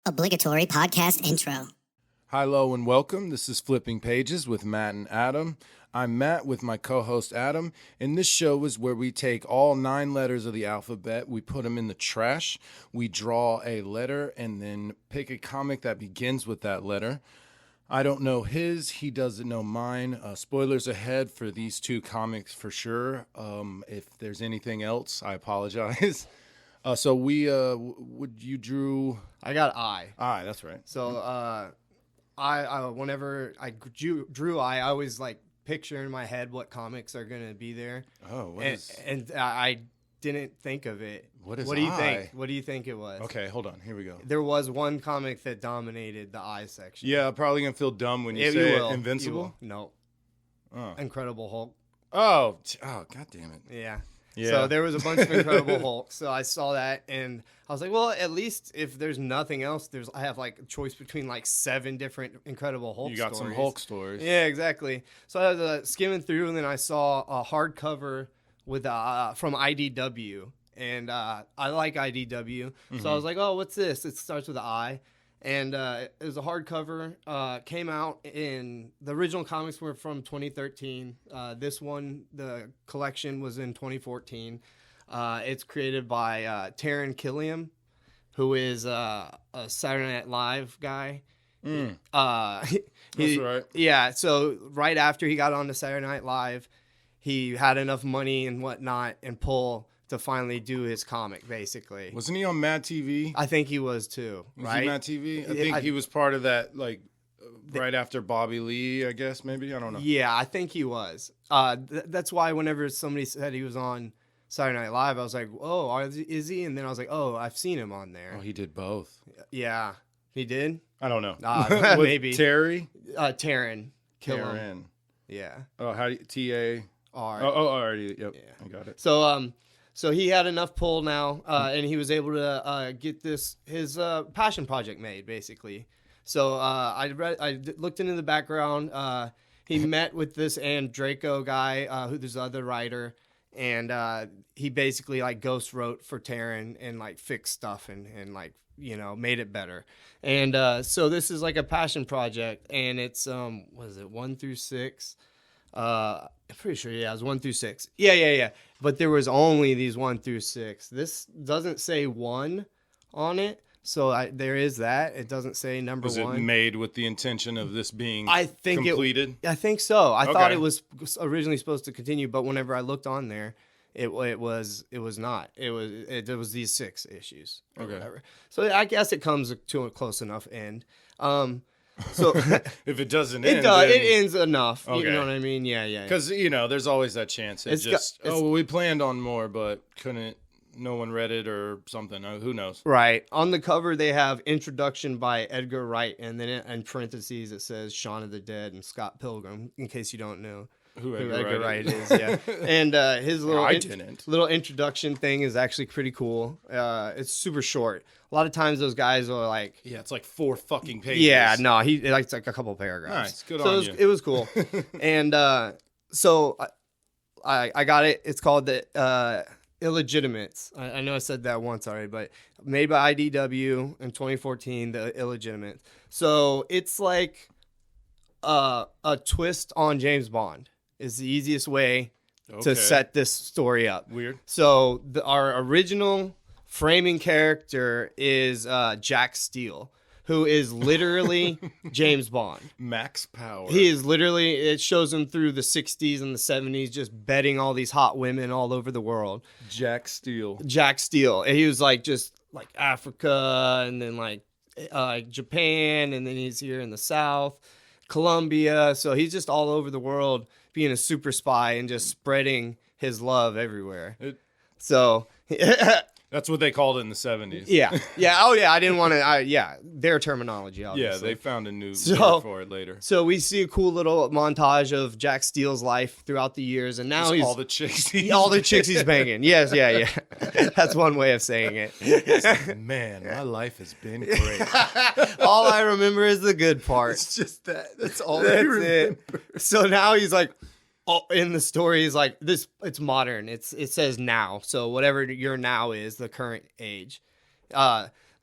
Obligatory podcast intro. Hi, hello, and welcome. This is Flipping Pages with Matt and Adam. I'm Matt with my co-host Adam, and this show is where we take all 9 letters of the alphabet, we put them in the trash, we draw a letter, and then pick a comic that begins with that letter. I don't know his, he doesn't know mine. Spoilers ahead for these 2 comics for sure. If there's anything else, I apologize. So you drew... I got I. I, that's right. So I whenever I drew I always like picture in my head what comics are gonna be there. Oh, and I didn't think of it. What is What do you I? think? What do you think it was? Okay, hold on. Here we go. There was one comic that dominated the I section. Yeah, I'm probably going to feel dumb when you Yeah, say you will. Invincible. You will. No. Oh. Incredible Hulk. Oh, God damn it. Yeah. Yeah. So there was a bunch of Incredible Hulk. So I saw that and I was like, well, at least if there's nothing else, I have like a choice between like 7 different Incredible Hulk stories. You got some Hulk stories. Yeah, exactly. So I was skimming through and then I saw a hardcover with from IDW. And I like IDW. So I was like, oh, what's this? It starts with an I. And it was a hardcover. Came out in the original comics were from 2013. This one, the collection was in 2014. It's created by Taron Killam, who is a Saturday Night Live guy. That's right. Yeah. So right after he got on to Saturday Night Live, he had enough money and whatnot and pull to finally do his comic, basically. Wasn't he on Mad TV? I think he was too, Was right? he Mad TV? I think he was part of that, like, right after Bobby Lee, I guess, maybe? I don't know. Yeah, I think he was. That's why whenever somebody said he was on Saturday Night Live, I was like, oh, is he? And then I was like, oh, I've seen him on there. Oh, he did both. Yeah. He did? I don't know. With maybe. Terry? Taron Killam. Taron. Yeah. Oh, how do you... T-A... R. Oh, already. Yep. Yeah. I got it. So he had enough pull now, and he was able to get his passion project made, basically. So I looked into the background. He met with this Draco guy, who's the other writer, and he basically like ghost wrote for Taron and like fixed stuff and like made it better. And so this is like a passion project, and it's what is it, 1 through 6? I'm pretty sure, yeah, it was 1 through 6. Yeah. But there was only these 1 through 6. This doesn't say 1 on it, so there is that. It doesn't say number 1. Was it made with the intention of this being completed? I think so. I thought it was originally supposed to continue, but whenever I looked on there, it was not. It was these 6 issues or whatever. So I guess it comes to a close enough end. So if it doesn't end, it ends enough. Okay. You know what I mean? Yeah. Because there's always that chance. We planned on more, but couldn't. No one read it or something. Who knows? Right. On the cover, they have introduction by Edgar Wright, and then in parentheses it says Shaun of the Dead and Scott Pilgrim. In case you don't know who Edgar Wright is. Yeah. And his little introduction thing is actually pretty cool. It's super short. A lot of times those guys are like... Yeah, it's like 4 fucking pages. Yeah, no, it's like a couple paragraphs. Nice, good on you. It was cool. And so I got it. It's called the Illegitimates. I know I said that once already, but made by IDW in 2014, the Illegitimates. So it's like a twist on James Bond is the easiest way to set this story up. Weird. So our original framing character is Jack Steele, who is literally James Bond. Max power. He is literally, it shows him through the 60s and the 70s just betting all these hot women all over the world. Jack Steele. And he was like just like Africa and then like Japan, and then he's here in the South, Colombia. So he's just all over the world being a super spy and just spreading his love everywhere. That's what they called it in the 70s. Yeah. Oh, yeah. I didn't want to. Their terminology, obviously. Yeah, they found a new word for it later. So we see a cool little montage of Jack Steele's life throughout the years, and now all the chicks he's banging. Yes, yeah. That's one way of saying it. Man, my life has been great. All I remember is the good part. It's just that. That's all I remember. It. So now he's like, in the story is like this. It's modern. It says now. So whatever your now is, the current age.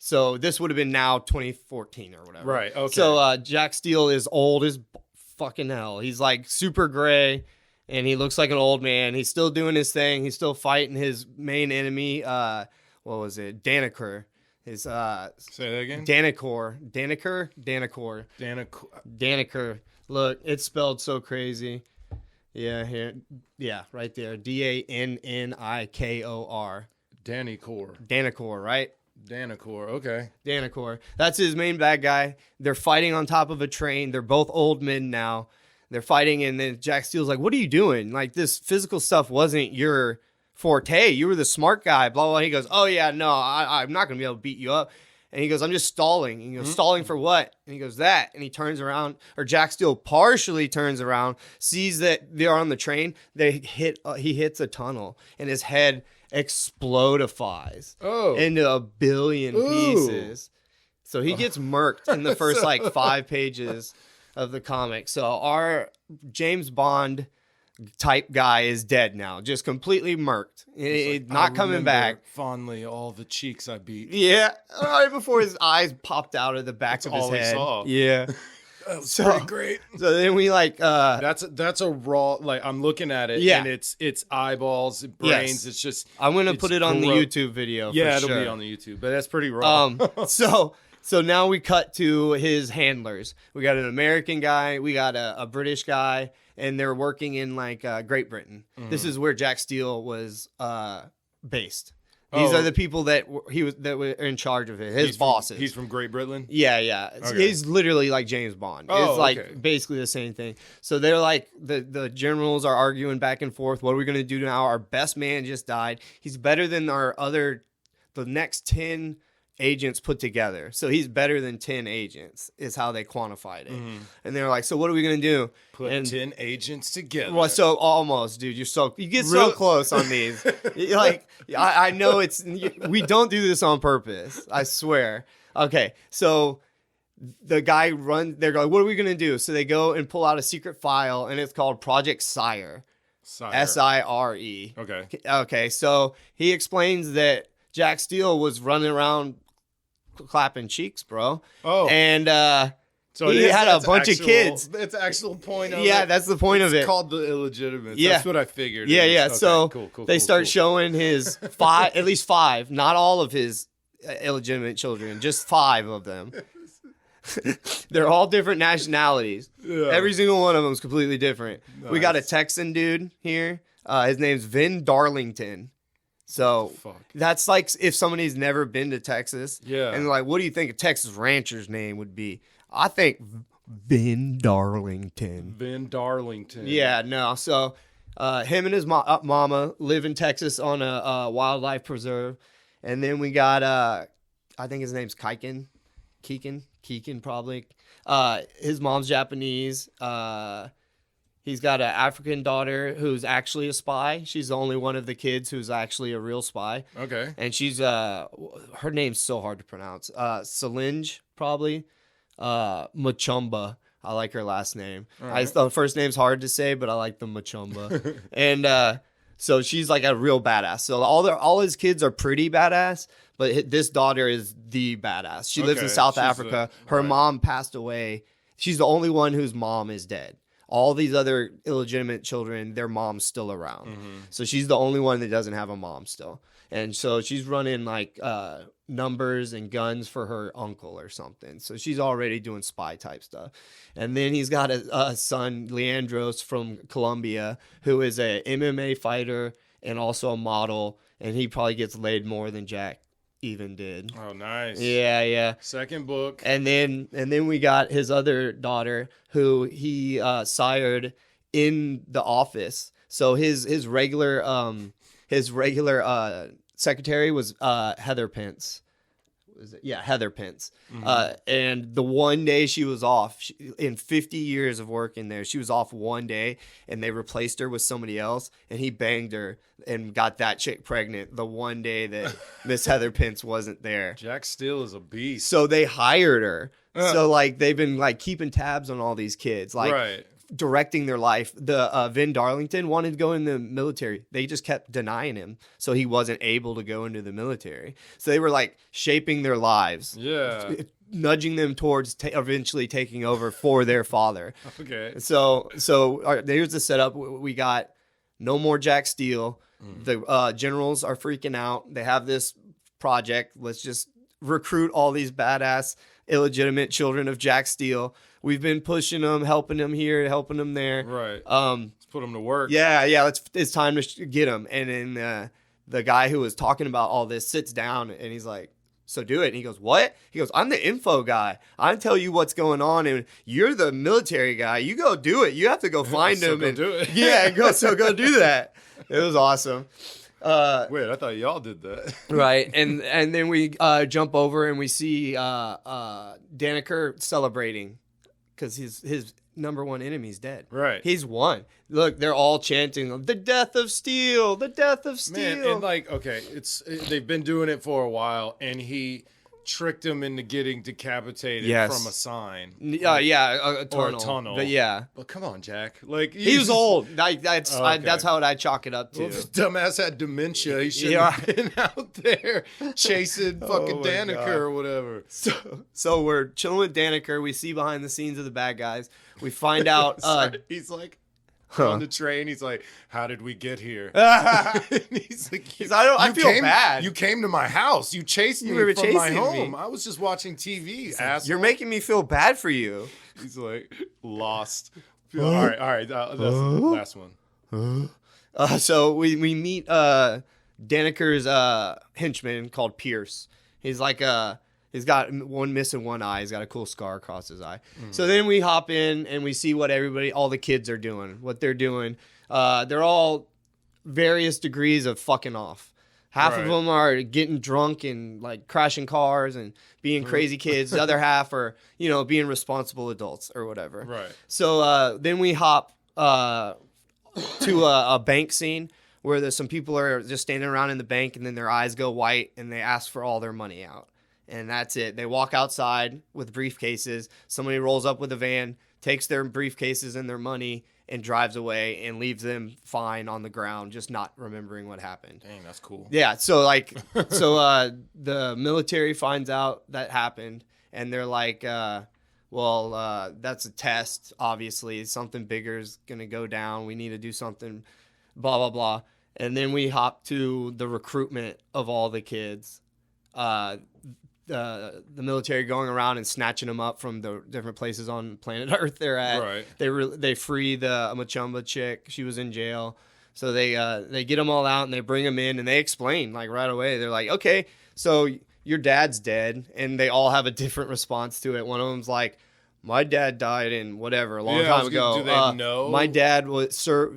So this would have been now 2014 or whatever. Right. Okay. So Jack Steele is old as fucking hell. He's like super gray, and he looks like an old man. He's still doing his thing. He's still fighting his main enemy. What was it? Daniker. His Say that again. Daniker. Look, it's spelled so crazy. Yeah, here. Yeah, right there. Dannikor. Daniker, right? Daniker, okay. Daniker. That's his main bad guy. They're fighting on top of a train. They're both old men now. They're fighting, and then Jack Steele's like, what are you doing? Like, this physical stuff wasn't your forte. You were the smart guy, blah, blah. He goes, oh, yeah, no, I'm not going to be able to beat you up. And he goes, I'm just stalling. And he goes, stalling for what? And he goes, that. And he turns around, or Jack Steele partially turns around, sees that they're on the train. He hits a tunnel, and his head explodifies into a billion pieces. So he gets murked in the first like 5 pages of the comic. So our James Bond type guy is dead now, just completely murked. Not coming back. Fondly, all the cheeks I beat. Yeah, right before his eyes popped out of the back of his head. Saw. Yeah, that was pretty great. So then we like that's a raw, like, I'm looking at it, and it's eyeballs, brains. Yes. It's just, I'm gonna put it on the YouTube video. Yeah, for it'll sure. be on the YouTube, but that's pretty raw. So now we cut to his handlers. We got an American guy, we got a British guy, and they're working in like Great Britain. Mm-hmm. This is where Jack Steele was based. These are the people that were in charge of it. His bosses. He's from Great Britain? Yeah. Okay. He's literally like James Bond. It's like basically the same thing. So they're like, the generals are arguing back and forth. What are we going to do now? Our best man just died. He's better than the next 10 agents put together. So he's better than 10 agents is how they quantified it. Mm-hmm. And they're like, so what are we going to do? Put 10 agents together. Well, so almost, dude. You get so close on these. Like, I know we don't do this on purpose. I swear. Okay. So the guy they're like, what are we going to do? So they go and pull out a secret file, and it's called Project Sire. Sire. Okay. So he explains that Jack Steele was running around clapping cheeks, bro. And so he had a bunch of kids. It's the actual point of it. Yeah, that's the point of it. It's called the Illegitimates. Yeah. That's what I figured. Yeah. Okay, so cool, they start showing his at least 5, not all of his illegitimate children, just 5 of them. They're all different nationalities. Yeah. Every single one of them is completely different. Nice. We got a Texan dude here. His name's Vin Darlington. So that's like if somebody's never been to Texas, and they're like, what do you think a Texas rancher's name would be? I think Vin Darlington. Yeah, no. So him and his mama live in Texas on a wildlife preserve. And then we got, I think his name's Keegan probably. His mom's Japanese. He's got an African daughter who's actually a spy. She's the only one of the kids who's actually a real spy. Okay. And she's her name's so hard to pronounce. Solange probably. Machumba. I like her last name. Right. The first name's hard to say, but I like the Machumba. And so she's like a real badass. So all his kids are pretty badass, but this daughter is the badass. She lives in South Africa. Her mom passed away. She's the only one whose mom is dead. All these other illegitimate children, their mom's still around. Mm-hmm. So she's the only one that doesn't have a mom still. And so she's running like numbers and guns for her uncle or something. So she's already doing spy type stuff. And then he's got a son, Leandros from Colombia, who is a MMA fighter and also a model. And he probably gets laid more than Jack even did. Oh, nice. Yeah. Second book. And then we got his other daughter who he sired in the office. So his regular secretary was Heather Pence. Heather Pence. Mm-hmm. And the one day she was off, in 50 years of working there, she was off one day, and they replaced her with somebody else, and he banged her and got that chick pregnant the one day that Miss Heather Pence wasn't there. Jack Steele is a beast. So they hired her. So like they've been like keeping tabs on all these kids. Like directing their life. The Vin Darlington wanted to go in the military. They just kept denying him, so he wasn't able to go into the military. So they were like shaping their lives, nudging them towards eventually taking over for their father. Okay. So here's the setup. We got no more Jack Steele. The generals are freaking out. They have this project. Let's just recruit all these badass illegitimate children of Jack Steele. We've been pushing them, helping them here, helping them there. Right. Let's put them to work. Yeah. It's time to get them. And then the guy who was talking about all this sits down and he's like, so do it. And he goes, what? He goes, I'm the info guy. I tell you what's going on, and you're the military guy. You go do it. You have to go find him and do it. Yeah, go do that. It was awesome. Wait, I thought y'all did that. Right. And then we jump over and we see Daneker celebrating because his number one enemy's dead. Right. He's won. Look, they're all chanting, the death of Steel, the death of Steel. Man, and like, okay, they've been doing it for a while, and he tricked him into getting decapitated from a sign. A tunnel. Or a tunnel. But yeah. But come on, Jack. Like he was old. That's how I chalk it up to. Well, if this dumbass had dementia, he shouldn't have been out there chasing fucking Daneker or whatever. So we're chilling with Daneker. We see behind the scenes of the bad guys. We find out he's like on the train. He's like, "How did we get here?" And he's like, I feel bad. You came to my house. You chased me were from my chasing home. me. I was just watching TV. Asshole. You're making me feel bad for you. He's like lost. All right. That's the last one. So we meet Daneker's henchman called Pierce. He's like he's got one missing one eye. He's got a cool scar across his eye. So then we hop in and we see what all the kids are doing, what they're doing. They're all various degrees of fucking off. Half of them are getting drunk and like crashing cars and being crazy kids. The other half are, being responsible adults or whatever. Right. So then we hop to a bank scene where there's some people are just standing around in the bank and then their eyes go white and they ask for all their money out. And that's it. They walk outside with briefcases. Somebody rolls up with a van, takes their briefcases and their money, and drives away and leaves them fine on the ground, just not remembering what happened. Dang, that's cool. Yeah. So the military finds out that happened, and they're like, that's a test. Obviously, something bigger is gonna go down. We need to do something. Blah blah blah. And then we hop to the recruitment of all the kids. The military going around and snatching them up from the different places on planet Earth they're at. Right. They free the Machumba chick. She was in jail. So they get them all out and they bring them in and they explain like right away. They're like, okay, so your dad's dead. And they all have a different response to it. One of them's like, my dad died in whatever a long time ago. Do they know? My dad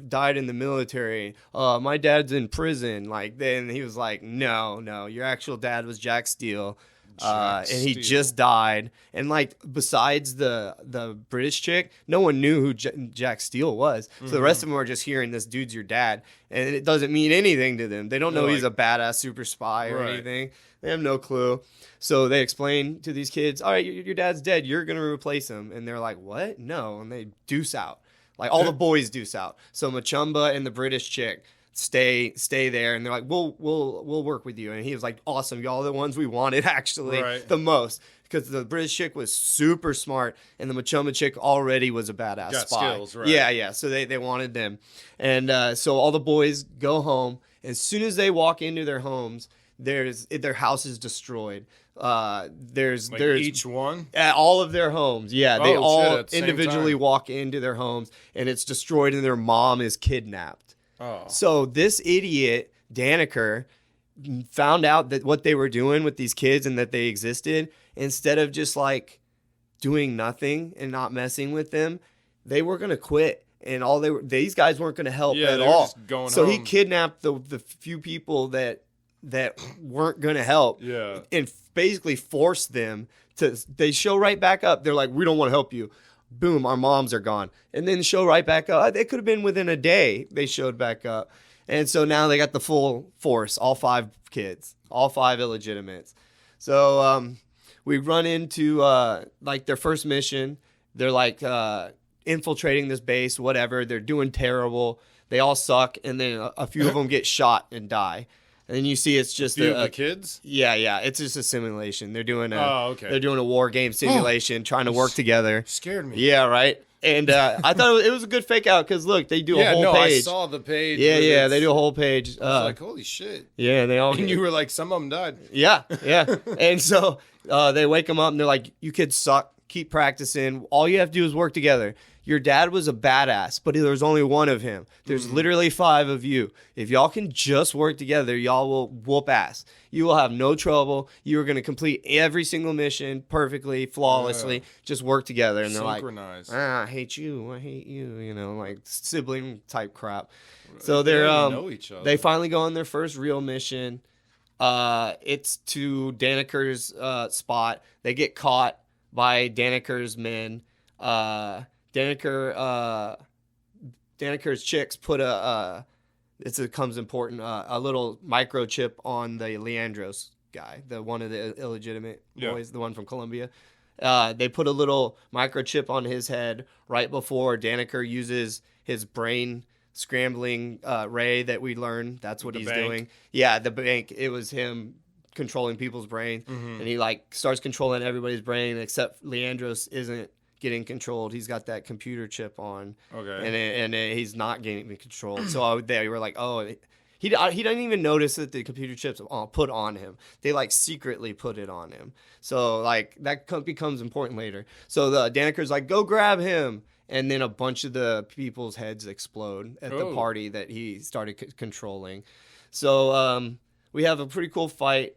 died in the military. My dad's in prison. Like then he was like, no, your actual dad was Jack Steele. And he just died. And like besides the British chick, no one knew who Jack Steele was. So the rest of them are just hearing this dude's your dad, and it doesn't mean anything to them. They don't know he's a badass super spy or anything. They have no clue. So they explain to these kids, all right, your dad's dead. You're going to replace him. And they're like, what? No. And they deuce out. Like all the boys deuce out. So Machumba and the British chick stay there, and they're like, we'll work with you. And he was like, awesome, y'all are the ones we wanted actually the most, because the British chick was super smart and the Machumba chick already was a badass spy. Skills, right? Yeah. So they wanted them, and so all the boys go home. As soon as they walk into their homes, their house is destroyed. There's each one at all of their homes. Yeah, they all individually time. walk into their homes, and it's destroyed, and their mom is kidnapped. Oh. So this idiot, Daneker, found out that what they were doing with these kids and that they existed, instead of just like doing nothing and not messing with them, they were going to quit. And these guys weren't going to help at all. Just going so home. He kidnapped the few people that weren't going to help. Yeah. And basically forced them they show right back up. They're like, we don't want to help you. Boom, our moms are gone. And then show right back up. It could have been within a day they showed back up. And so now they got the full force, all 5 kids, all 5 illegitimates. So we run into like their first mission. They're like infiltrating this base, whatever. They're doing terrible. They all suck, and then a few of them get shot and die. And then you see it's just the kids. Yeah. It's just a simulation. They're doing they're doing a war game simulation, trying to work together. Scared me. Yeah, right. And I thought it was a good fake out because look, they do a whole page. I saw the page. Yeah, they do a whole page. I was like, holy shit. Yeah, they all. And you were like, some of them died. Yeah. And so they wake them up and they're like, "You kids suck. Keep practicing. All you have to do is work together. Your dad was a badass, but there's only one of him. There's literally 5 of you. If y'all can just work together, y'all will whoop ass. You will have no trouble. You are going to complete every single mission perfectly, flawlessly. Just work together." And they're like, I hate you. You know, like sibling type crap. So they're know each other. They finally go on their first real mission. It's to Daniker's spot. They get caught by Daniker's men. Daniker's chicks put a little microchip on the Leandros guy, the one of the illegitimate boys, the one from Colombia. They put a little microchip on his head right before Daniker uses his brain scrambling ray that we learn. That's what he's doing. Yeah, the bank. It was him controlling people's brain, and he like starts controlling everybody's brain except Leandros isn't getting controlled. He's got that computer chip on, and he's not getting controlled. So they were like, oh, he didn't even notice that the computer chip's put on him. They like secretly put it on him. So like that becomes important later. So the Daniker's like, go grab him. And then a bunch of the people's heads explode at the party that he started controlling. So we have a pretty cool fight.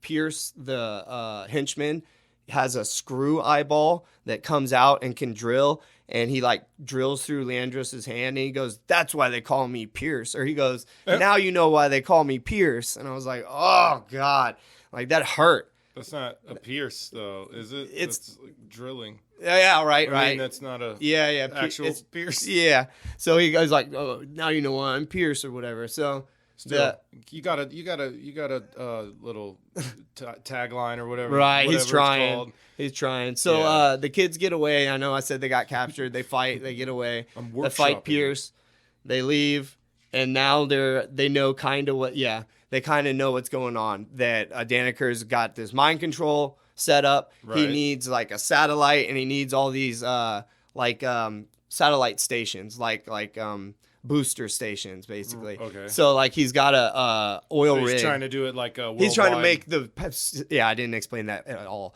Pierce, the henchman, has a screw eyeball that comes out and can drill. And he like drills through Leandros' hand. And he goes, "That's why they call me Pierce." Or he goes, "Now you know why they call me Pierce." And I was like, oh, God. Like that hurt. That's not a pierce, though, is it? It's like drilling. Yeah, right. I mean, that's not a actual pierce. Yeah. So he goes like, "Oh, now you know why I'm Pierce," or whatever. So still, you got a little tagline or whatever. Right. Whatever he's trying. It's called. He's trying. So the kids get away. I know I said they got captured. They fight. They get away. They fight Pierce. They leave, and now they know kind of what. Yeah. They kind of know what's going on, that Daniker's got this mind control set up. Right. He needs like a satellite, and he needs all these satellite stations, like booster stations, basically. Okay. So like he's got a oil rig. He's trying to do it like a worldwide. He's trying to make I didn't explain that at all.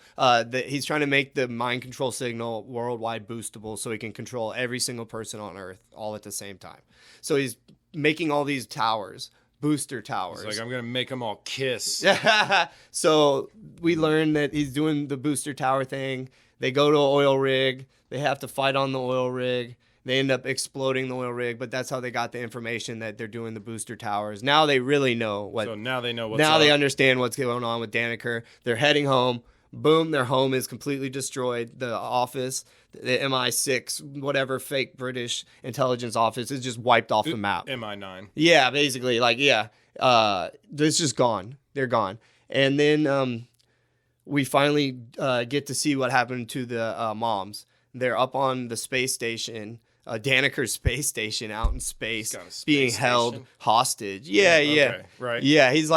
He's trying to make the mind control signal worldwide boostable so he can control every single person on Earth all at the same time. So he's making all these towers. Booster towers. It's like, I'm going to make them all kiss. So we learn that he's doing the booster tower thing. They go to an oil rig. They have to fight on the oil rig. They end up exploding the oil rig, but that's how they got the information that they're doing the booster towers. Now they really know what. So now they know what's Now up. they understand what's going on with Daniker. They're heading home. Boom, their home is completely destroyed. The office, the MI6, whatever fake British intelligence office is just wiped off the map. MI9. Yeah, basically. It's just gone. They're gone. And then we finally get to see what happened to the moms. They're up on the space station. Daniker's space station out in space being held hostage. Yeah. Okay, right. Yeah, he's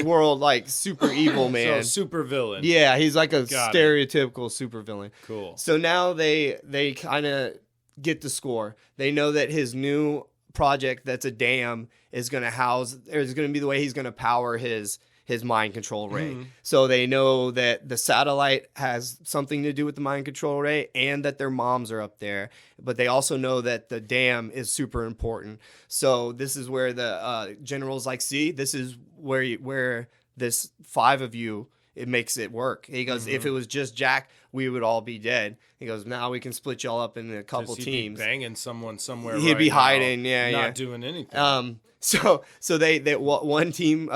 world like super evil man. So super villain. Yeah, he's like a stereotypical super villain. Cool. So now they kind of get the score. They know that his new project that's a dam is going to be the way he's going to power his mind control ray. Mm-hmm. So they know that the satellite has something to do with the mind control ray and that their moms are up there. But they also know that the dam is super important. So this is where the general's like, see, this is where this 5 of you, it makes it work. He goes, if it was just Jack, we would all be dead. He goes, now we can split y'all up into a couple teams. He'd be banging someone somewhere. He'd be hiding, not doing anything. So they one team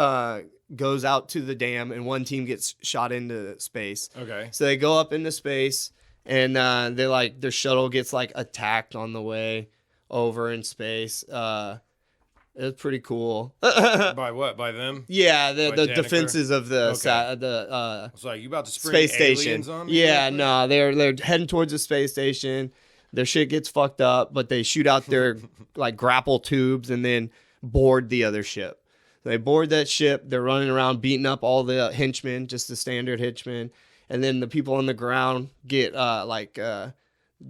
goes out to the dam and one team gets shot into space. Okay. So they go up into space and their shuttle gets like attacked on the way over in space. It was pretty cool. By what? By them? Yeah, the defenses of the it's like, you about to spring space station on me? Yeah, no, they're heading towards the space station. Their shit gets fucked up, but they shoot out their like grapple tubes and then board the other ship. They board that ship. They're running around beating up all the henchmen, just the standard henchmen. And then the people on the ground get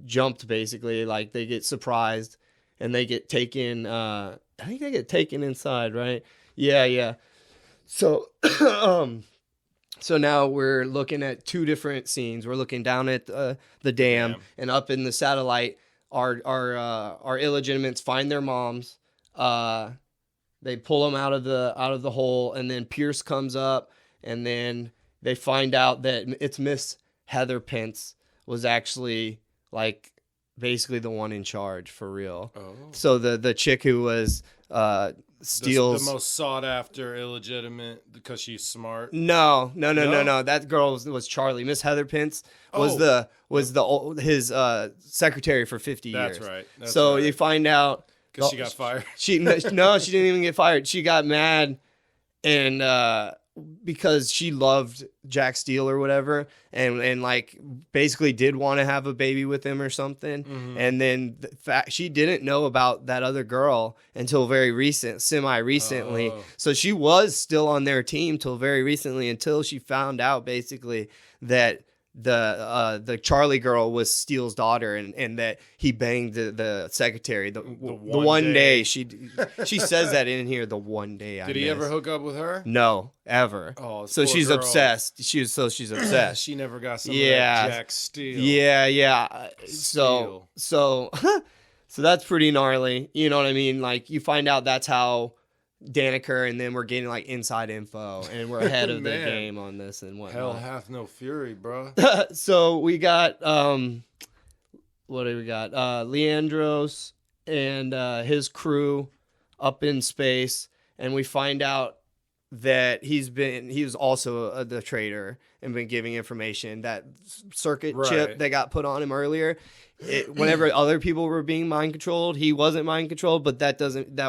jumped, basically. Like they get surprised and they get taken. I think they get taken inside, right? Yeah. So, so now we're looking at two different scenes. We're looking down at the dam, and up in the satellite, our illegitimates find their moms. They pull them out of the hole, and then Pierce comes up, and then they find out that it's Miss Heather Pence was actually like basically the one in charge for real. Oh. So the chick who was steals the most sought after illegitimate because she's smart. No. That girl was Charlie. Miss Heather Pence was his secretary for 50 years. That's right. So you find out because she got fired. She didn't even get fired. She got mad and because she loved Jack Steele or whatever, and like basically did want to have a baby with him or something. Mm-hmm. And then the fact she didn't know about that other girl until semi recently. Oh. So she was still on their team till very recently, until she found out basically that the Charlie girl was Steele's daughter, and that he banged the secretary the one day. She says that in here, the one day. Did he ever hook up with her? No, ever. Oh, so she's girl. Obsessed. She's obsessed. She never got some of that Jack Steele. Yeah. So that's pretty gnarly. You know what I mean? Like you find out that's how Daneker, and then we're getting like inside info, and we're ahead of the game on this and whatnot. Hell hath no fury, bro. So we got what do we got? Leandros and his crew up in space, and we find out that he was also the traitor and been giving information. That circuit chip that got put on him earlier, whenever other people were being mind controlled, he wasn't mind controlled, but it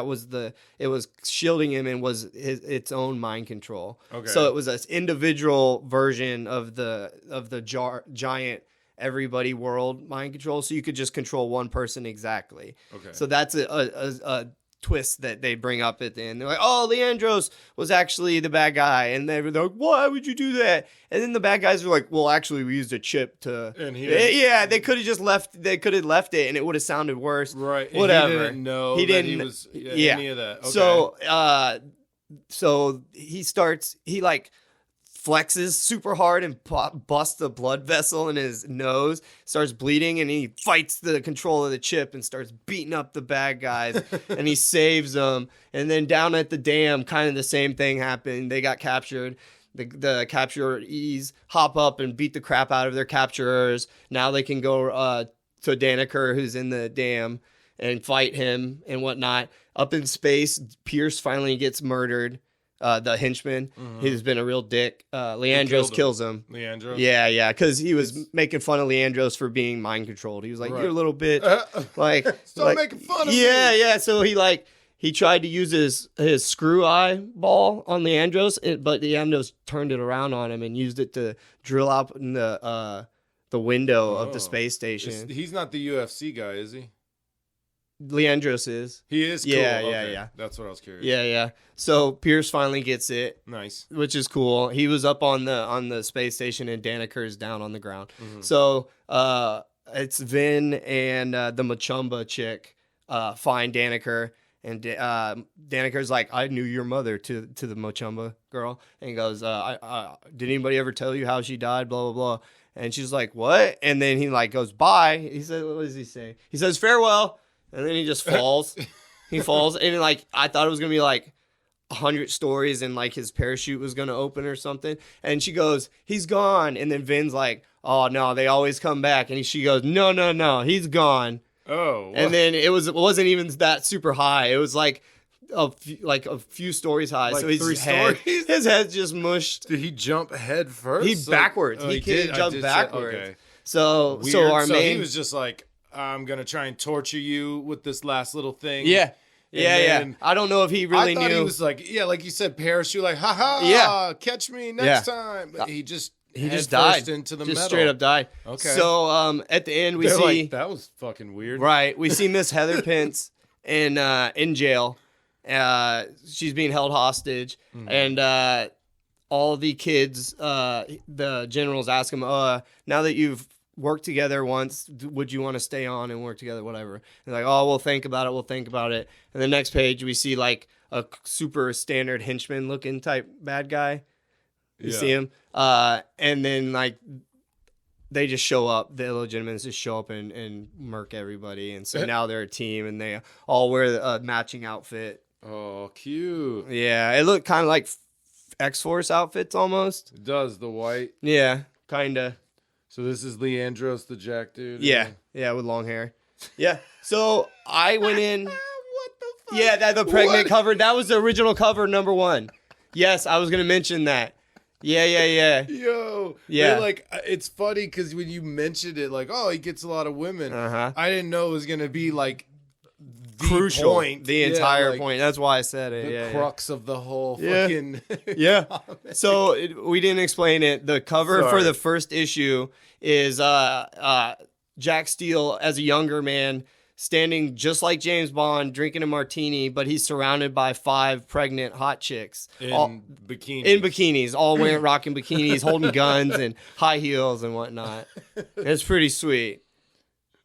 was shielding him and was its own mind control. Okay. So it was an individual version of the giant everybody world mind control. So you could just control one person exactly. Okay. So that's a twist that they bring up at the end. They're like, oh, Leandros was actually the bad guy, and they're like, why would you do that? And then the bad guys are like, well, actually we used a chip to they could have just left it and it would have sounded worse, right? Whatever. He didn't know he was any of that. Okay. So he like flexes super hard and busts a blood vessel in his nose, starts bleeding, and he fights the control of the chip and starts beating up the bad guys, and he saves them. And then down at the dam, kind of the same thing happened. They got captured. The capturees hop up and beat the crap out of their capturers. Now they can go to Daneker, who's in the dam, and fight him and whatnot. Up in space, Pierce finally gets murdered. The henchman, he's been a real dick. Leandros kills him. Leandros? Yeah, because he was making fun of Leandros for being mind controlled. He was like, you're a little bit Stop making fun of me. Yeah. So he tried to use his screw eyeball on Leandros, but Leandros turned it around on him and used it to drill out in the window of the space station. He's not the UFC guy, is he? Leandros is. He is? Cool. Yeah. That's what I was curious. Yeah. So Pierce finally gets it. Nice. Which is cool. He was up on the space station, and Daneker's down on the ground. Mm-hmm. So it's Vin and the Machumba chick find Daneker, and Daneker's like, I knew your mother to the Machumba girl. And he goes, did anybody ever tell you how she died? Blah, blah, blah. And she's like, what? And then he like goes, bye. He said, what does he say? He says, farewell. And then he just falls. He falls. And like, I thought it was going to be like 100 stories and like his parachute was going to open or something. And she goes, he's gone. And then Vin's like, oh no, they always come back. And she goes, no, he's gone. Oh. And then it wasn't even that super high. It was like a few stories high. Like so his head's just mushed. Did he jump head first? He backwards. He jumped backwards. Okay. So he was just like, I'm going to try and torture you with this last little thing. Yeah. I don't know if he really knew. He was like, like you said, parachute, like, ha, catch me next time. But he just He just head first died. into the just metal. straight up died. Okay. So at the end we They're see like, that was fucking weird. right. We see Miss Heather Pence in jail. She's being held hostage, and all the kids, the generals ask him, now that you've worked together once, would you want to stay on and work together, whatever? And like, oh, we'll think about it. And the next page, we see like a super standard henchman looking type bad guy. You see him? And then like they just show up. The Illegitimates just show up and murk everybody. And so now they're a team, and they all wear a matching outfit. Oh, cute. Yeah, it looked kind of like X-Force outfits almost. It does, the white. Yeah, kind of. So this is Leandros, the Jack dude? Yeah, with long hair. Yeah, so I went in. What the fuck? Yeah, the pregnant cover. That was the original cover, #1. Yes, I was going to mention that. Yeah. Yo. Yeah. Like, it's funny because when you mentioned it, like, oh, he gets a lot of women. Uh-huh. I didn't know it was going to be like the Crucial. point. The entire point. That's why I said it. The crux of the whole Yeah. fucking. Yeah. So we didn't explain it. The cover for the first issue is Jack Steele as a younger man standing just like James Bond, drinking a martini, but he's surrounded by 5 pregnant hot chicks. In bikinis. In bikinis, all wearing rocking bikinis, holding guns and high heels and whatnot. It's pretty sweet.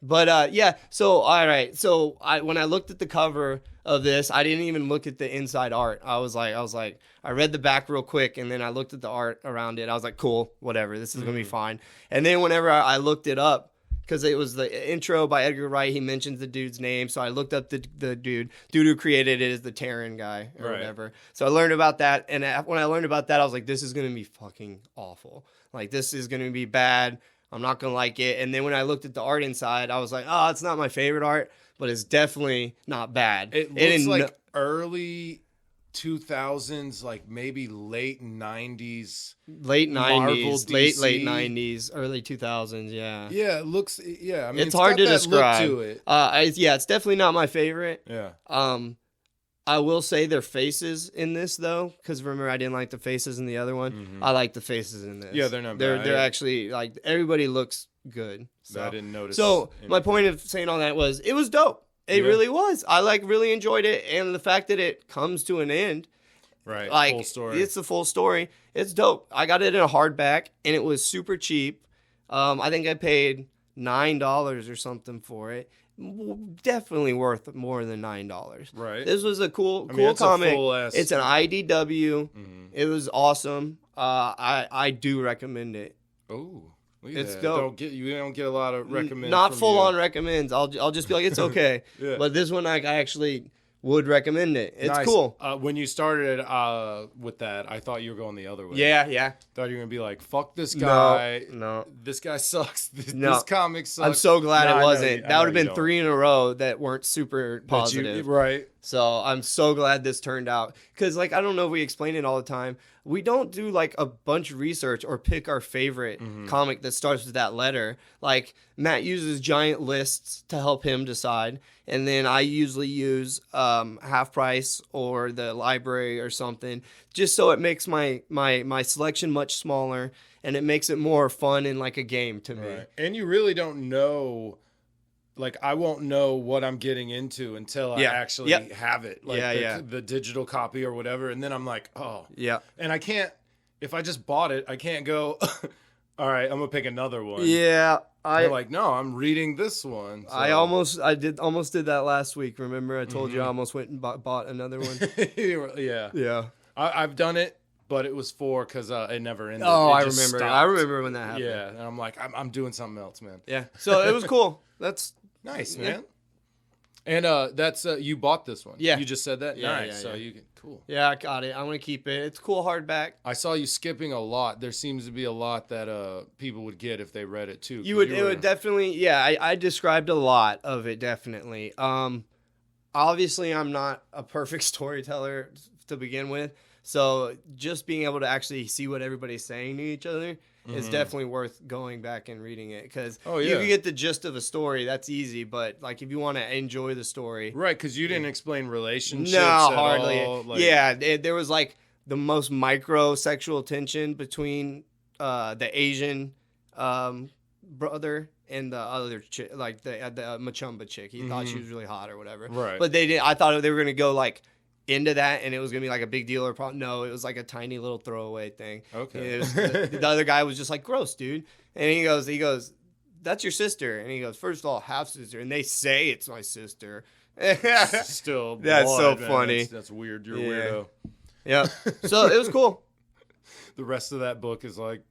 But yeah, so all right. So when I looked at the cover of this, I didn't even look at the inside art. I was like, I read the back real quick, and then I looked at the art around it. I was like, cool, whatever, this is gonna be fine. And then whenever I looked it up, because it was the intro by Edgar Wright, he mentions the dude's name, so I looked up the dude who created it is the Terran guy or whatever. So I learned about that, and when I learned about that, I was like, this is gonna be fucking awful. Like, this is gonna be bad. I'm not going to like it. And then when I looked at the art inside, I was like, oh, it's not my favorite art, but it's definitely not bad. It looks like early 2000s, like maybe late 90s. Late 90s, late DC. 90s, early 2000s, yeah. Yeah, it looks, yeah. I mean, it's hard to got that describe. look to it. Yeah, it's definitely not my favorite. Yeah. I will say their faces in this though, because remember I didn't like the faces in the other one. Mm-hmm. I like the faces in this. Yeah, they're not bad. They're actually like everybody looks good. So I didn't notice. So anything. my point of saying all that was it was dope. It really was. I really enjoyed it, and the fact that it comes to an end, right? Like full story. It's the full story. It's dope. I got it in a hardback, and it was super cheap. I think I paid $9 or something for it. Definitely worth more than $9. Right. This was a cool it's comic. A it's an IDW. Mm-hmm. It was awesome. I do recommend it. Oh, it's that. dope. You don't get a lot of recommends. Not from full you. on recommends. I'll just be like it's okay. Yeah. But this one I actually would recommend it. It's Nice. cool. When you started with that, I thought you were going the other way. Yeah. Thought you were gonna be like, "Fuck this guy." No. This guy sucks. This comic sucks. I'm so glad No, it I know wasn't. you- I That would know have been you 3 in a row that weren't super positive. right. So I'm so glad this turned out. Because, like, I don't know if we explain it all the time. We don't do, like, a bunch of research or pick our favorite comic that starts with that letter. Like, Matt uses giant lists to help him decide. And then I usually use Half Price or the library or something. Just so it makes my selection much smaller. And it makes it more fun and like a game to me. Right. And you really don't know. Like, I won't know what I'm getting into until I actually have it. Like, the digital copy or whatever. And then I'm like, oh. Yeah. And I can't, if I just bought it, I can't go, all right, I'm going to pick another one. Yeah. I'm like, no, I'm reading this one. So. I almost did that last week. Remember, I told you I almost went and bought another one. Yeah. Yeah. I've done it, but it was because it never ended. Oh, It I just remember. stopped. I remember when that happened. Yeah, and I'm like, I'm doing something else, man. Yeah. So it was cool. That's nice, man. And that's you bought this one. Yeah. You just said that. Yeah, nice. yeah, So yeah. you can cool. Yeah, I got it. I'm gonna keep it. It's cool hardback. I saw you skipping a lot. There seems to be a lot that people would get if they read it too. It would definitely. Yeah, I described a lot of it. Definitely. Obviously, I'm not a perfect storyteller to begin with. So just being able to actually see what everybody's saying to each other is definitely worth going back and reading it, because you can get the gist of a story. That's easy, but like if you want to enjoy the story, right? Because you didn't explain relationships. No, at hardly. all. Like, yeah, there was like the most micro sexual tension between the Asian brother and the other chick, like the Machumba chick. He thought she was really hot or whatever. Right. But they did. I thought they were gonna go like into that, and it was gonna be like a big deal or problem. No, it was like a tiny little throwaway thing. Okay. It was, the other guy was just like, gross, dude. And he goes, that's your sister. And he goes, first of all, half sister, and they say it's my sister. Still, that's so man. funny. That's weird. You're a weirdo. Yeah. So it was cool. The rest of that book is like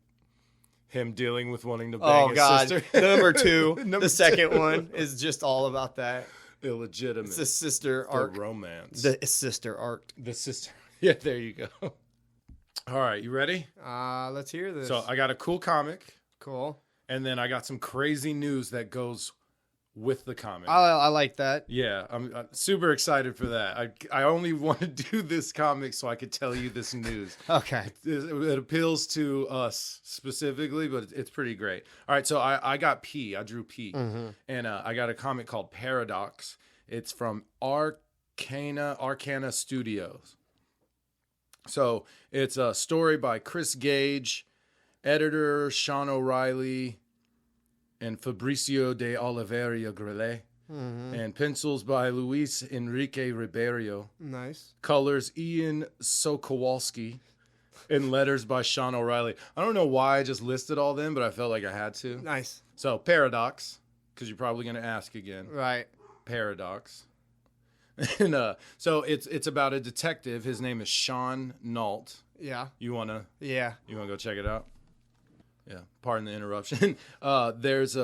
him dealing with wanting to bang his sister. Number 2, Number the second 2. one is just all about that. Illegitimate. It's a sister the arc. romance. The sister arc. The sister. Yeah, there you go. All right, you ready? Let's hear this. So I got a cool comic, Cool. and then I got some crazy news that goes with the comic. I like that. Yeah, I'm super excited for that. I only want to do this comic so I could tell you this news. Okay. It appeals to us specifically, but it's pretty great. All right, so I got P. I drew P. And I got a comic called Paradox. It's from Arcana Studios. So it's a story by Chris Gage, editor Sean O'Reilly, and Fabricio de Oliveira Grele, and pencils by Luis Enrique Ribeiro. Nice. Colors Ian Sokowalski, and letters by Sean O'Reilly. I don't know why I just listed all them, but I felt like I had to. Nice. So Paradox, because you're probably going to ask again. Right. Paradox. And so it's about a detective. His name is Sean Nault. Yeah. You wanna go check it out? Yeah. Pardon the interruption. This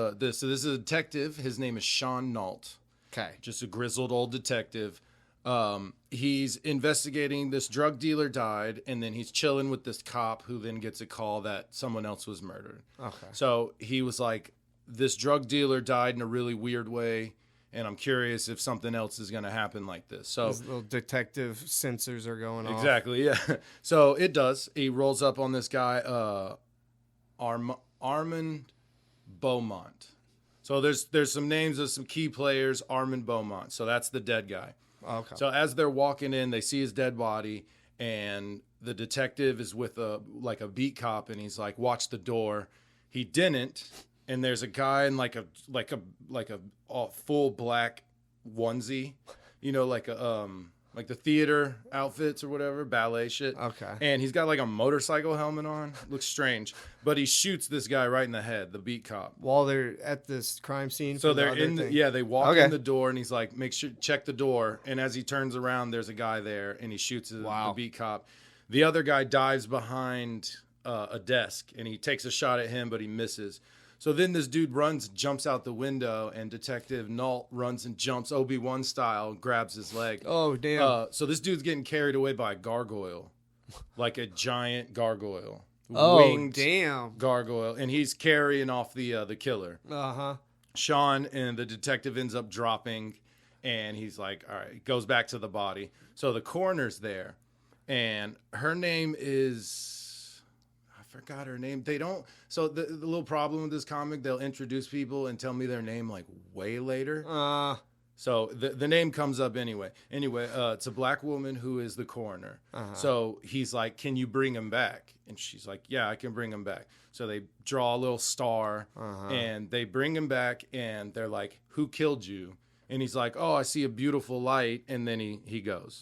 is a detective. His name is Sean Nault. Okay. Just a grizzled old detective. He's investigating this drug dealer died, and then he's chilling with this cop who then gets a call that someone else was murdered. Okay. So he was like, this drug dealer died in a really weird way, and I'm curious if something else is going to happen like this. So Those little detective sensors are going off. exactly, yeah. So it does. He rolls up on this guy, Armand Beaumont. So there's some names of some key players. Armand Beaumont. So that's the dead guy. Okay. So as they're walking in, they see his dead body, and the detective is with a beat cop, and he's like, "Watch the door." He didn't, and there's a guy in like a full black onesie, like the theater outfits or whatever, ballet shit. Okay. And he's got like a motorcycle helmet on. Looks strange, but he shoots this guy right in the head, the beat cop. While they're at this crime scene. So they're they walk Okay. in the door, and he's like, check the door. And as he turns around, there's a guy there, and he shoots the beat cop. The other guy dives behind a desk, and he takes a shot at him, but he misses. So then this dude jumps out the window, and Detective Nault runs and jumps Obi-Wan style, grabs his leg. Oh, damn. So this dude's getting carried away by a gargoyle, like a giant gargoyle. Oh, winged damn. gargoyle, and he's carrying off the killer. Uh-huh. Sean And the detective ends up dropping, and he's like, all right, goes back to the body. So the coroner's there, and her name is, I forgot her name. They don't, so the little problem with this comic, they'll introduce people and tell me their name like way later. So the name comes up anyway. Anyway, it's a black woman who is the coroner. So he's like, can you bring him back? And she's like, yeah, I can bring him back. So they draw a little star, and they bring him back, and they're like, who killed you? And he's like, oh, I see a beautiful light. And then he goes.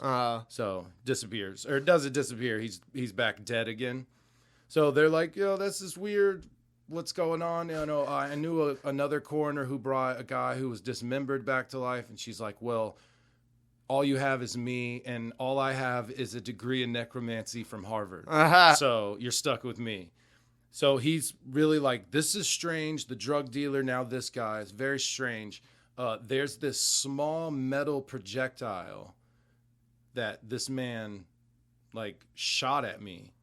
So disappears. Or doesn't disappear. He's back dead again. So they're like, that's this weird, what's going on? I knew another coroner who brought a guy who was dismembered back to life. And she's like, well, all you have is me, and all I have is a degree in necromancy from Harvard. So you're stuck with me. So he's really like, this is strange. The drug dealer, now this guy, is very strange. There's this small metal projectile that this man like shot at me.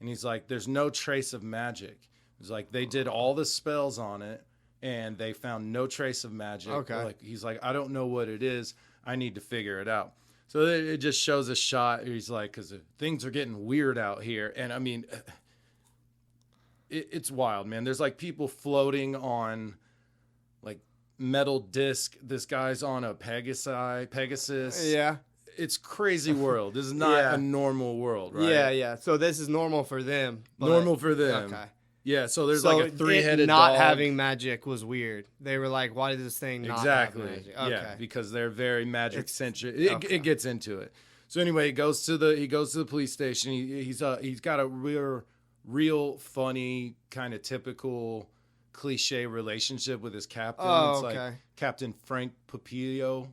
And he's like, there's no trace of magic. He's like, they did all the spells on it, and they found no trace of magic. Okay. He's like, I don't know what it is. I need to figure it out. So it just shows a shot. He's like, because things are getting weird out here. And I mean, it's wild, man. There's like people floating on like metal disc. This guy's on a Pegasus. Yeah. It's crazy world. This is not a normal world, right? Yeah. So this is normal for them. Normal for them. Okay. Yeah, so there's So like a 3-headed not dog. having magic was weird. They were like, why did this thing not have magic? Okay. Yeah, because they're very magic centric. okay. It gets into it. So anyway, he goes to the police station. He's got a real funny kind of typical cliche relationship with his captain. Oh, It's okay. like Captain Frank Papilio.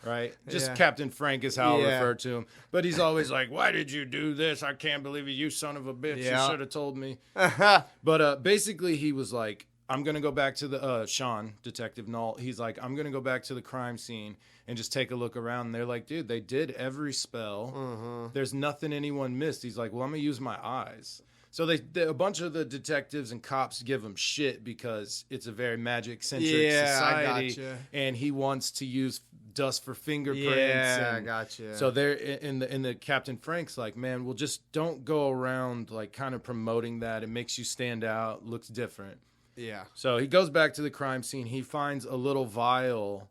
Right? Just Yeah. Captain Frank is how I Yeah. refer to him. But he's always like, why did you do this? I can't believe it. You son of a bitch. Yeah. You should have told me. But basically he was like, I'm going to go back to the, Sean, Detective Null. He's like, I'm going to go back to the crime scene and just take a look around. And they're like, dude, they did every spell. There's nothing anyone missed. He's like, well, I'm going to use my eyes. So a bunch of the detectives and cops give him shit because it's a very magic-centric society. I gotcha. And he wants to use dust for fingerprints. Yeah, I and gotcha. So they're in the Captain Frank's like, man, well, just don't go around like kind of promoting that. It makes you stand out, looks different. Yeah. So he goes back to the crime scene. He finds a little vial,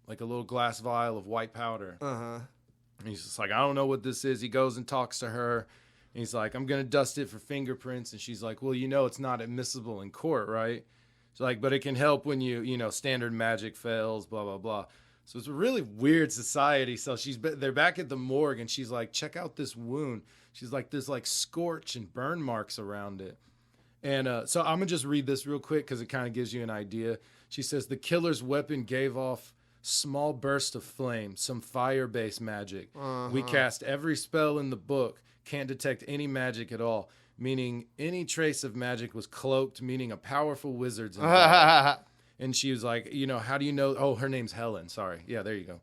like a little glass vial of white powder. And he's just like, I don't know what this is. He goes and talks to her. And he's like, I'm going to dust it for fingerprints. And she's like, well, it's not admissible in court, right? She's like, but it can help when standard magic fails, blah, blah, blah. So it's a really weird society. So they're back at the morgue and she's like, check out this wound. She's like, there's like scorch and burn marks around it. And so I'm going to just read this real quick because it kind of gives you an idea. She says, the killer's weapon gave off small burst of flame, some fire-based magic. We cast every spell in the book, can't detect any magic at all, meaning any trace of magic was cloaked, meaning a powerful wizard's involved. And she was like, how do you know? Oh, her name's Helen. Sorry. Yeah, there you go.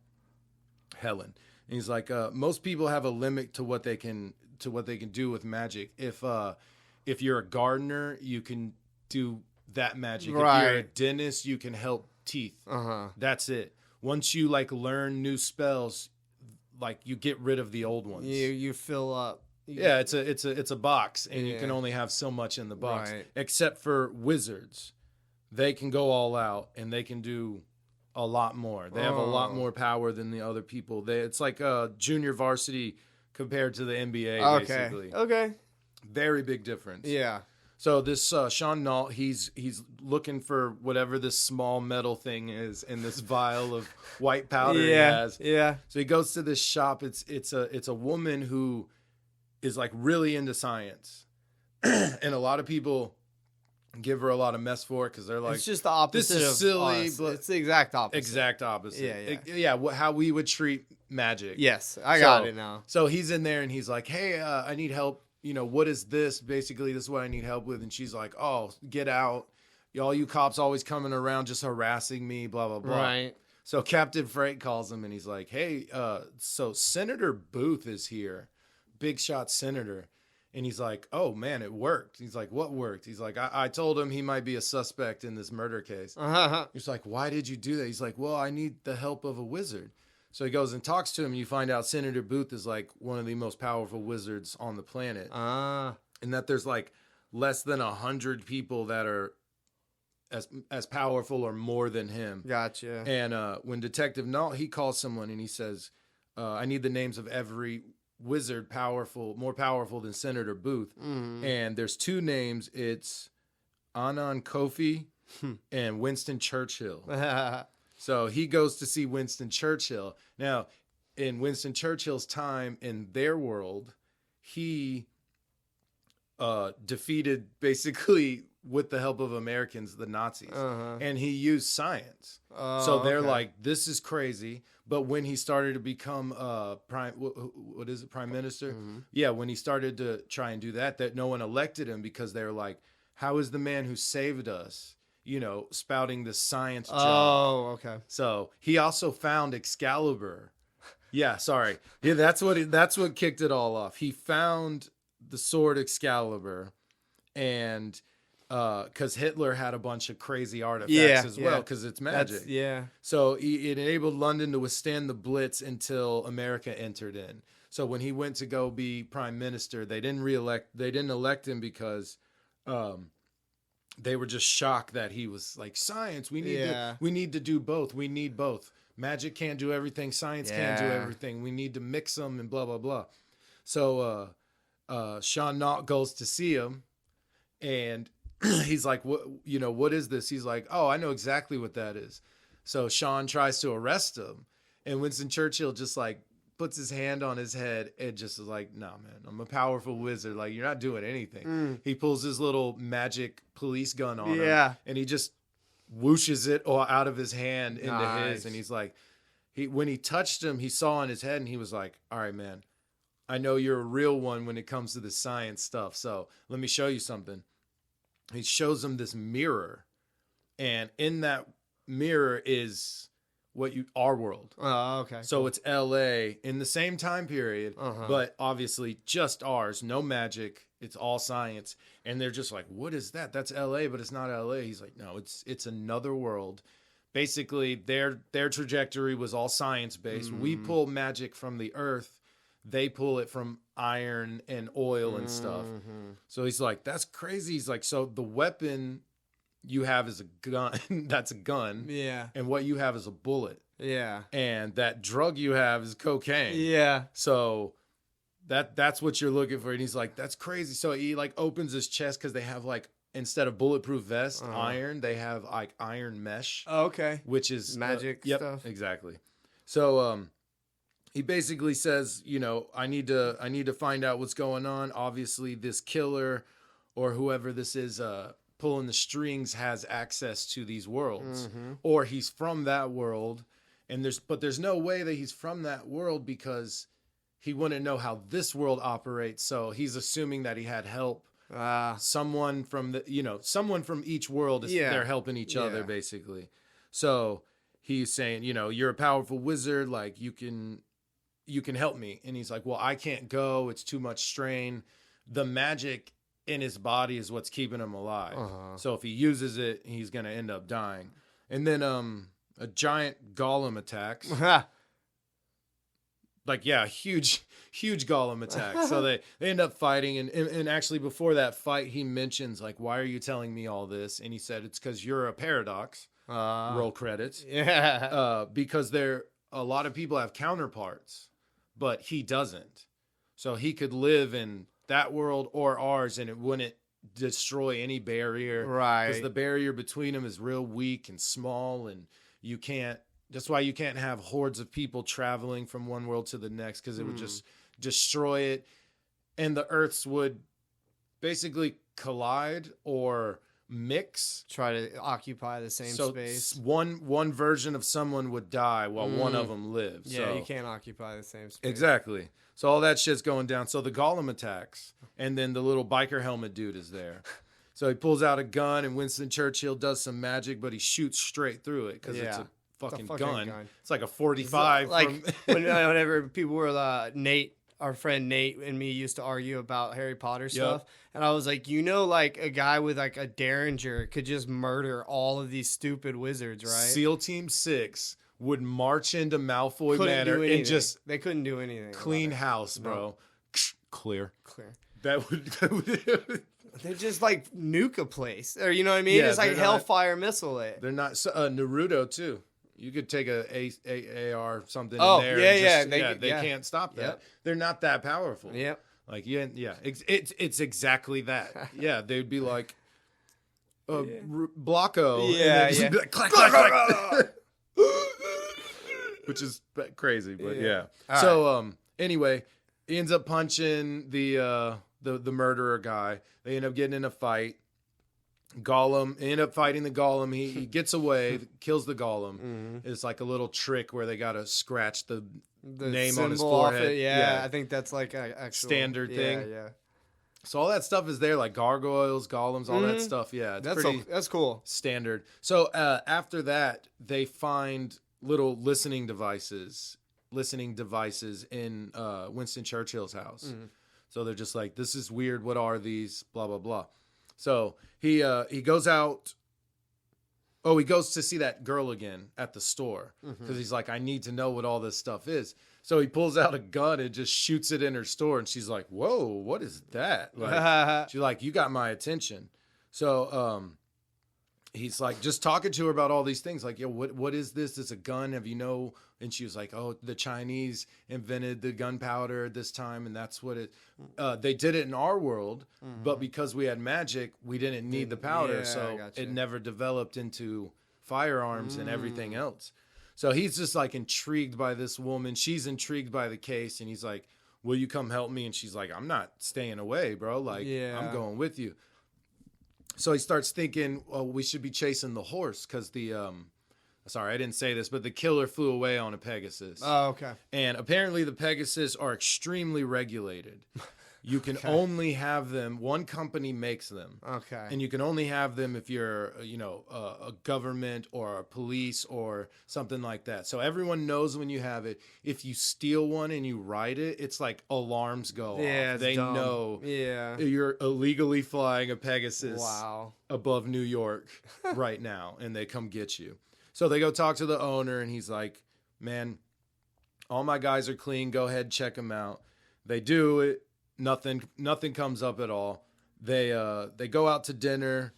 Helen. And he's like, most people have a limit to what they can do with magic. If you're a gardener, you can do that magic. Right. If you're a dentist, you can help teeth. That's it. Once you like learn new spells, like you get rid of the old ones. You fill up. Yeah, it's a box, and you can only have so much in the box. Right. Except for wizards, they can go all out, and they can do a lot more. They have a lot more power than the other people. It's like a junior varsity compared to the NBA. Basically. Okay. Very big difference. Yeah. So this Sean Nault, he's looking for whatever this small metal thing is in this vial of white powder he has. Yeah. So he goes to this shop. It's a woman who is like really into science, and a lot of people give her a lot of mess for it because they're like, it's just the opposite. This is of silly, us. but it's the exact opposite. Exact opposite. Yeah. How we would treat magic. Yes, I got it now. So he's in there and he's like, hey, I need help. What is this? Basically, this is what I need help with. And she's like, oh, get out. All you cops always coming around just harassing me, blah, blah, blah. Right. So Captain Frank calls him and he's like, hey, so Senator Booth is here. Big shot senator. And he's like, oh, man, it worked. He's like, what worked? He's like, I told him he might be a suspect in this murder case. He's like, why did you do that? He's like, well, I need the help of a wizard. So he goes and talks to him, and you find out Senator Booth is like one of the most powerful wizards on the planet. And that there's like less than 100 people that are as powerful or more than him. Gotcha. And when Detective Nault, he calls someone and he says, I need the names of every wizard more powerful than Senator Booth. And there's two names. It's Anand Kofi and Winston Churchill. So he goes to see Winston Churchill. Now, in Winston Churchill's time in their world, he defeated, basically with the help of Americans, the Nazis. And he used science. So they're like, this is crazy. But when he started to become prime minister? Yeah, when he started to try and do that no one elected him because they were like, how is the man who saved us, spouting the science joke? Oh, okay. So he also found Excalibur. Yeah, sorry. Yeah, that's what kicked it all off. He found the sword Excalibur, and because Hitler had a bunch of crazy artifacts as well, because it's magic. So it enabled London to withstand the Blitz until America entered in. So when he went to go be prime minister, they didn't elect him because they were just shocked that he was like, science, we need to do both. We need both. Magic can't do everything. Science can't do everything. We need to mix them and blah, blah, blah. So Sean Nault goes to see him, and he's like, what is this? He's like, oh, I know exactly what that is. So Sean tries to arrest him, and Winston Churchill just like puts his hand on his head and just is like, no, man, I'm a powerful wizard. Like, you're not doing anything. He pulls his little magic police gun on him, and he just whooshes it out of his hand into his. And he's like, when he touched him, he saw on his head, and he was like, all right, man, I know you're a real one when it comes to the science stuff. So let me show you something. He shows him this mirror, and in that mirror is our world. Oh, okay. So it's LA in the same time period, but obviously just ours, no magic. It's all science. And they're just like, what is that? That's LA, but it's not LA. He's like, no, it's another world. Basically, their trajectory was all science based. We pull magic from the earth. They pull it from iron and oil and stuff. So he's like, that's crazy. He's like, so the weapon you have is a gun. That's a gun. Yeah. And what you have is a bullet. Yeah. And that drug you have is cocaine. Yeah. So that's what you're looking for. And he's like, that's crazy. So he like opens his chest because they have like, instead of bulletproof vest, iron, they have like iron mesh. Oh, okay. Which is magic stuff. Exactly. So he basically says, I need to find out what's going on. Obviously, this killer or whoever this is pulling the strings has access to these worlds, or he's from that world, and there's no way that he's from that world because he wouldn't know how this world operates. So he's assuming that he had help. Someone from each world they're helping each other basically. So he's saying, you're a powerful wizard, like you can help me. And he's like, well, I can't go. It's too much strain. The magic in his body is what's keeping him alive. So if he uses it, he's going to end up dying. And then a giant golem attacks. Huge golem attack. So they end up fighting. And actually before that fight, he mentions like, why are you telling me all this? And he said, it's because you're a paradox. Roll credits. Yeah. Because a lot of people have counterparts, but he doesn't. So he could live in that world or ours, and it wouldn't destroy any barrier. Right. Because the barrier between them is real weak and small, and that's why you can't have hordes of people traveling from one world to the next, because it would just destroy it. And the Earths would basically collide or mix, try to occupy the same space. One version of someone would die while one of them lives. Yeah, so. you can't occupy the same space. Exactly. So all that shit's going down. So the golem attacks, and then the little biker helmet dude is there. So he pulls out a gun, and Winston Churchill does some magic, but he shoots straight through it because it's a fucking gun. It's like a 45. Whenever people were Nate. Our friend Nate and me used to argue about Harry Potter stuff. And I was like, like a guy with like a Derringer could just murder all of these stupid wizards, right? SEAL Team 6 would march into Malfoy Manor and just... They couldn't do anything. Clean house, bro. No. Clear. That would... They just like nuke a place. Or you know what I mean? Yeah, it's like Hellfire missile it. They're not... Naruto, too. You could take a AR something in there. They can't stop that. Yep. They're not that powerful. Yep. Like it's exactly that. Yeah, they'd be like Blocko. Yeah, and be like, clack, clack, clack. Which is crazy, but yeah. So anyway, he ends up punching the murderer guy. They end up getting in a fight. Gollum, end up fighting the Gollum. He gets away, kills the Gollum. It's like a little trick where they gotta scratch the name on his forehead. Yeah, I think that's like a standard thing. Yeah. So all that stuff is there, like gargoyles, golems, all that stuff. Yeah, that's cool. Standard. So after that, they find little listening devices in Winston Churchill's house. So they're just like, this is weird. What are these? Blah blah blah. So he goes out. Oh, he goes to see that girl again at the store because he's like, I need to know what all this stuff is. So he pulls out a gun and just shoots it in her store, and she's like, "Whoa, what is that?" Like, she's like, "You got my attention." So he's like just talking to her about all these things. Like, yo, what is this? It's a gun. Have you know? And she was like, oh, the Chinese invented the gunpowder this time, and that's what it. They did it in our world, but because we had magic, we didn't need the powder, so it never developed into firearms and everything else. So he's just like intrigued by this woman. She's intrigued by the case, and he's like, will you come help me? And she's like, I'm not staying away, bro. Like, I'm going with you. So he starts thinking, well, we should be chasing the horse because sorry, I didn't say this, but the killer flew away on a Pegasus. Oh, okay. And apparently the Pegasus are extremely regulated. You can only have them. One company makes them. Okay. And you can only have them if you're, a government or a police or something like that. So everyone knows when you have it. If you steal one and you ride it, it's like alarms go off. They dumb. know Yeah. you're illegally flying a Pegasus Wow. above New York right now, and they come get you. So they go talk to the owner, and he's like, man, all my guys are clean. Go ahead, check them out. They do it. Nothing comes up at all. They go out to dinner.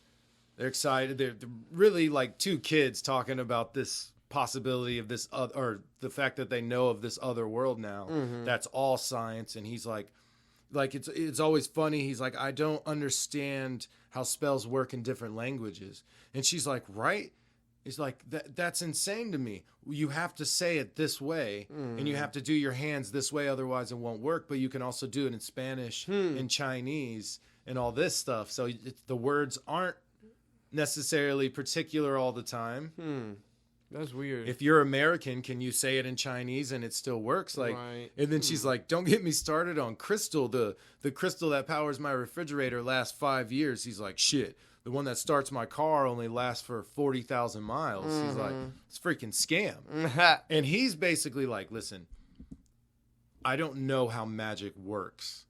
They're excited. They're really like two kids talking about this possibility of this or the fact that they know of this other world now. That's all science. And he's like it's always funny. He's like, I don't understand how spells work in different languages. And she's like, right? He's like, that's insane to me. You have to say it this way, and you have to do your hands this way, otherwise it won't work. But you can also do it in Spanish, in Chinese, and all this stuff. So the words aren't necessarily particular all the time. That's weird. If you're American, can you say it in Chinese and it still works? Like, right. And then she's like, don't get me started on crystal. The crystal that powers my refrigerator lasts 5 years. He's like, shit. The one that starts my car only lasts for 40,000 miles. He's like, it's a freaking scam. And he's basically like, listen, I don't know how magic works.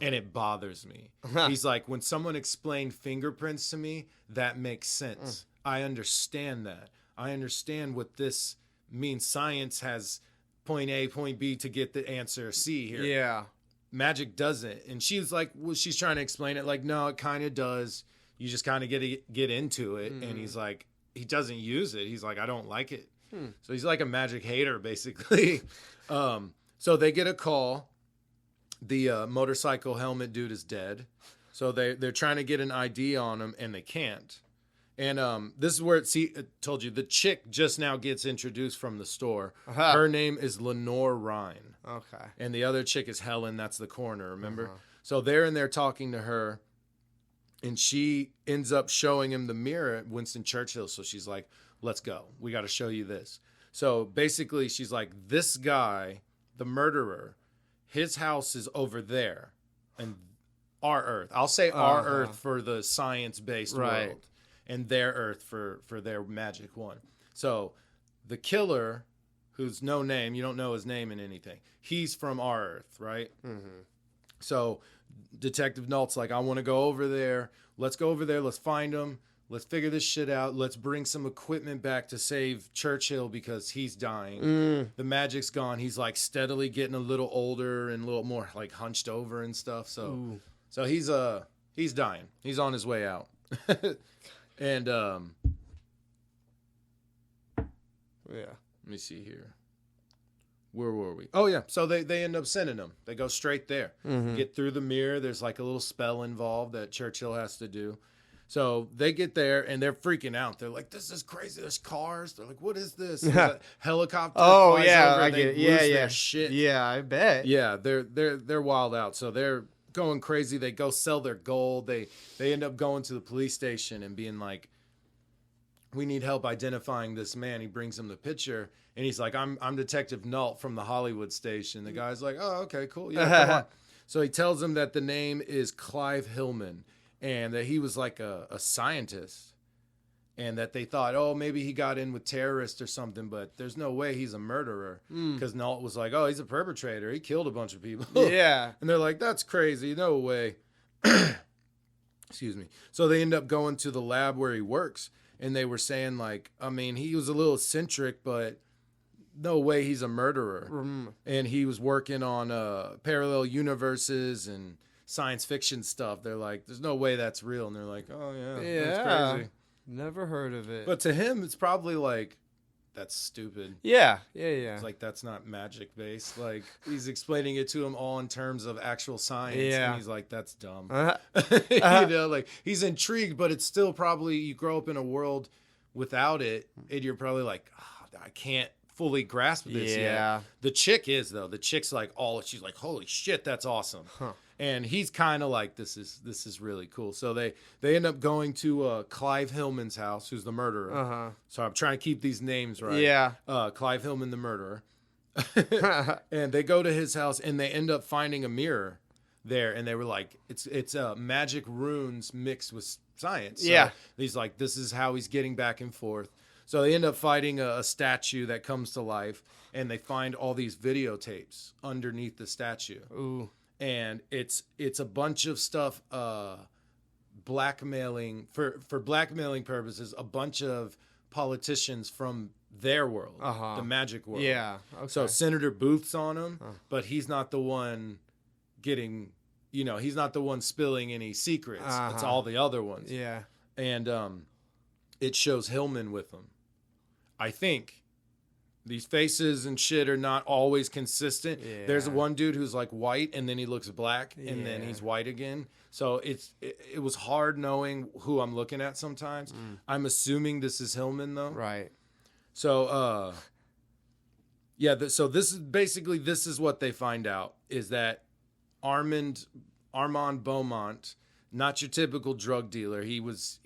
And it bothers me. He's like, when someone explained fingerprints to me, that makes sense. I understand that. I understand what this means. Science has point A, point B to get the answer C here. Yeah. Magic doesn't. And she's like, well, she's trying to explain it like, no, it kind of does. You just kind of get into it. And he's like, he doesn't use it. He's like, I don't like it. So he's like a magic hater, basically. So they get a call. The motorcycle helmet dude is dead. So they're trying to get an ID on him, and they can't. And this is where it told you, the chick just now gets introduced from the store. Her name is Lenore Ryan. Okay. And the other chick is Helen. That's the coroner, remember? So they're in there talking to her. And she ends up showing him the mirror at Winston Churchill. So she's like, let's go. We got to show you this. So basically, she's like, this guy, the murderer, his house is over there. And our Earth. I'll say our Earth for the science-based world. And their Earth for their magic one. So the killer, who's no name, you don't know his name in anything, he's from our Earth, right? So Detective Nault's like, I want to go over there. Let's go over there. Let's find him. Let's figure this shit out. Let's bring some equipment back to save Churchill because he's dying. The magic's gone. He's like steadily getting a little older and a little more like hunched over and stuff. So he's dying. He's on his way out. And yeah. Let me see here. Where were we? Oh, yeah. So they end up sending them. They go straight there. Get through the mirror. There's like a little spell involved that Churchill has to do. So they get there, and they're freaking out. They're like, this is crazy. There's cars. They're like, what is this? A helicopter flies over. I get it. Their shit. Yeah, I bet. Yeah, they're wild out. So they're going crazy. They go sell their gold. They end up going to the police station and being like, we need help identifying this man. He brings him the picture, and he's like, I'm Detective Nault from the Hollywood station. The guy's like, oh, okay, cool. Yeah, come on. So he tells him that the name is Clive Hillman and that he was like a scientist and that they thought, oh, maybe he got in with terrorists or something, but there's no way he's a murderer because Nault was like, oh, he's a perpetrator. He killed a bunch of people. Yeah. And they're like, that's crazy. No way. Excuse me. So they end up going to the lab where he works. And they were saying, like, I mean, he was a little eccentric, but no way he's a murderer. And he was working on parallel universes and science fiction stuff. They're like, there's no way that's real. And they're like, oh, yeah. That's crazy. Never heard of it. But to him, it's probably like, that's stupid. Yeah. It's like, that's not magic based. Like, he's explaining it to him all in terms of actual science. Yeah. And he's like, that's dumb. Uh-huh. Like, he's intrigued, but it's still probably, you grow up in a world without it, and you're probably like, oh, I can't fully grasp this yet. The chick is, though. The chick's like, she's like, holy shit, that's awesome. Huh. And he's kind of like, this is really cool. So they end up going to Clive Hillman's house, who's the murderer. Uh-huh. So I'm trying to keep these names right. Yeah. Clive Hillman, the murderer. And they go to his house, and they end up finding a mirror there. And they were like, it's magic runes mixed with science. So yeah. He's like, this is how he's getting back and forth. So they end up fighting a statue that comes to life, and they find all these videotapes underneath the statue. Ooh. And it's a bunch of stuff blackmailing for blackmailing purposes, a bunch of politicians from their world, the magic world. Yeah. Okay. So Senator Booth's on him, but he's not the one getting, he's not the one spilling any secrets. It's all the other ones. Yeah. And it shows Hillman with them. I think these faces and shit are not always consistent. Yeah. There's one dude who's like white, and then he looks black, and then he's white again. So it was hard knowing who I'm looking at sometimes. I'm assuming this is Hillman, though. Right. So, so this is what they find out, is that Armand Beaumont, not your typical drug dealer. He was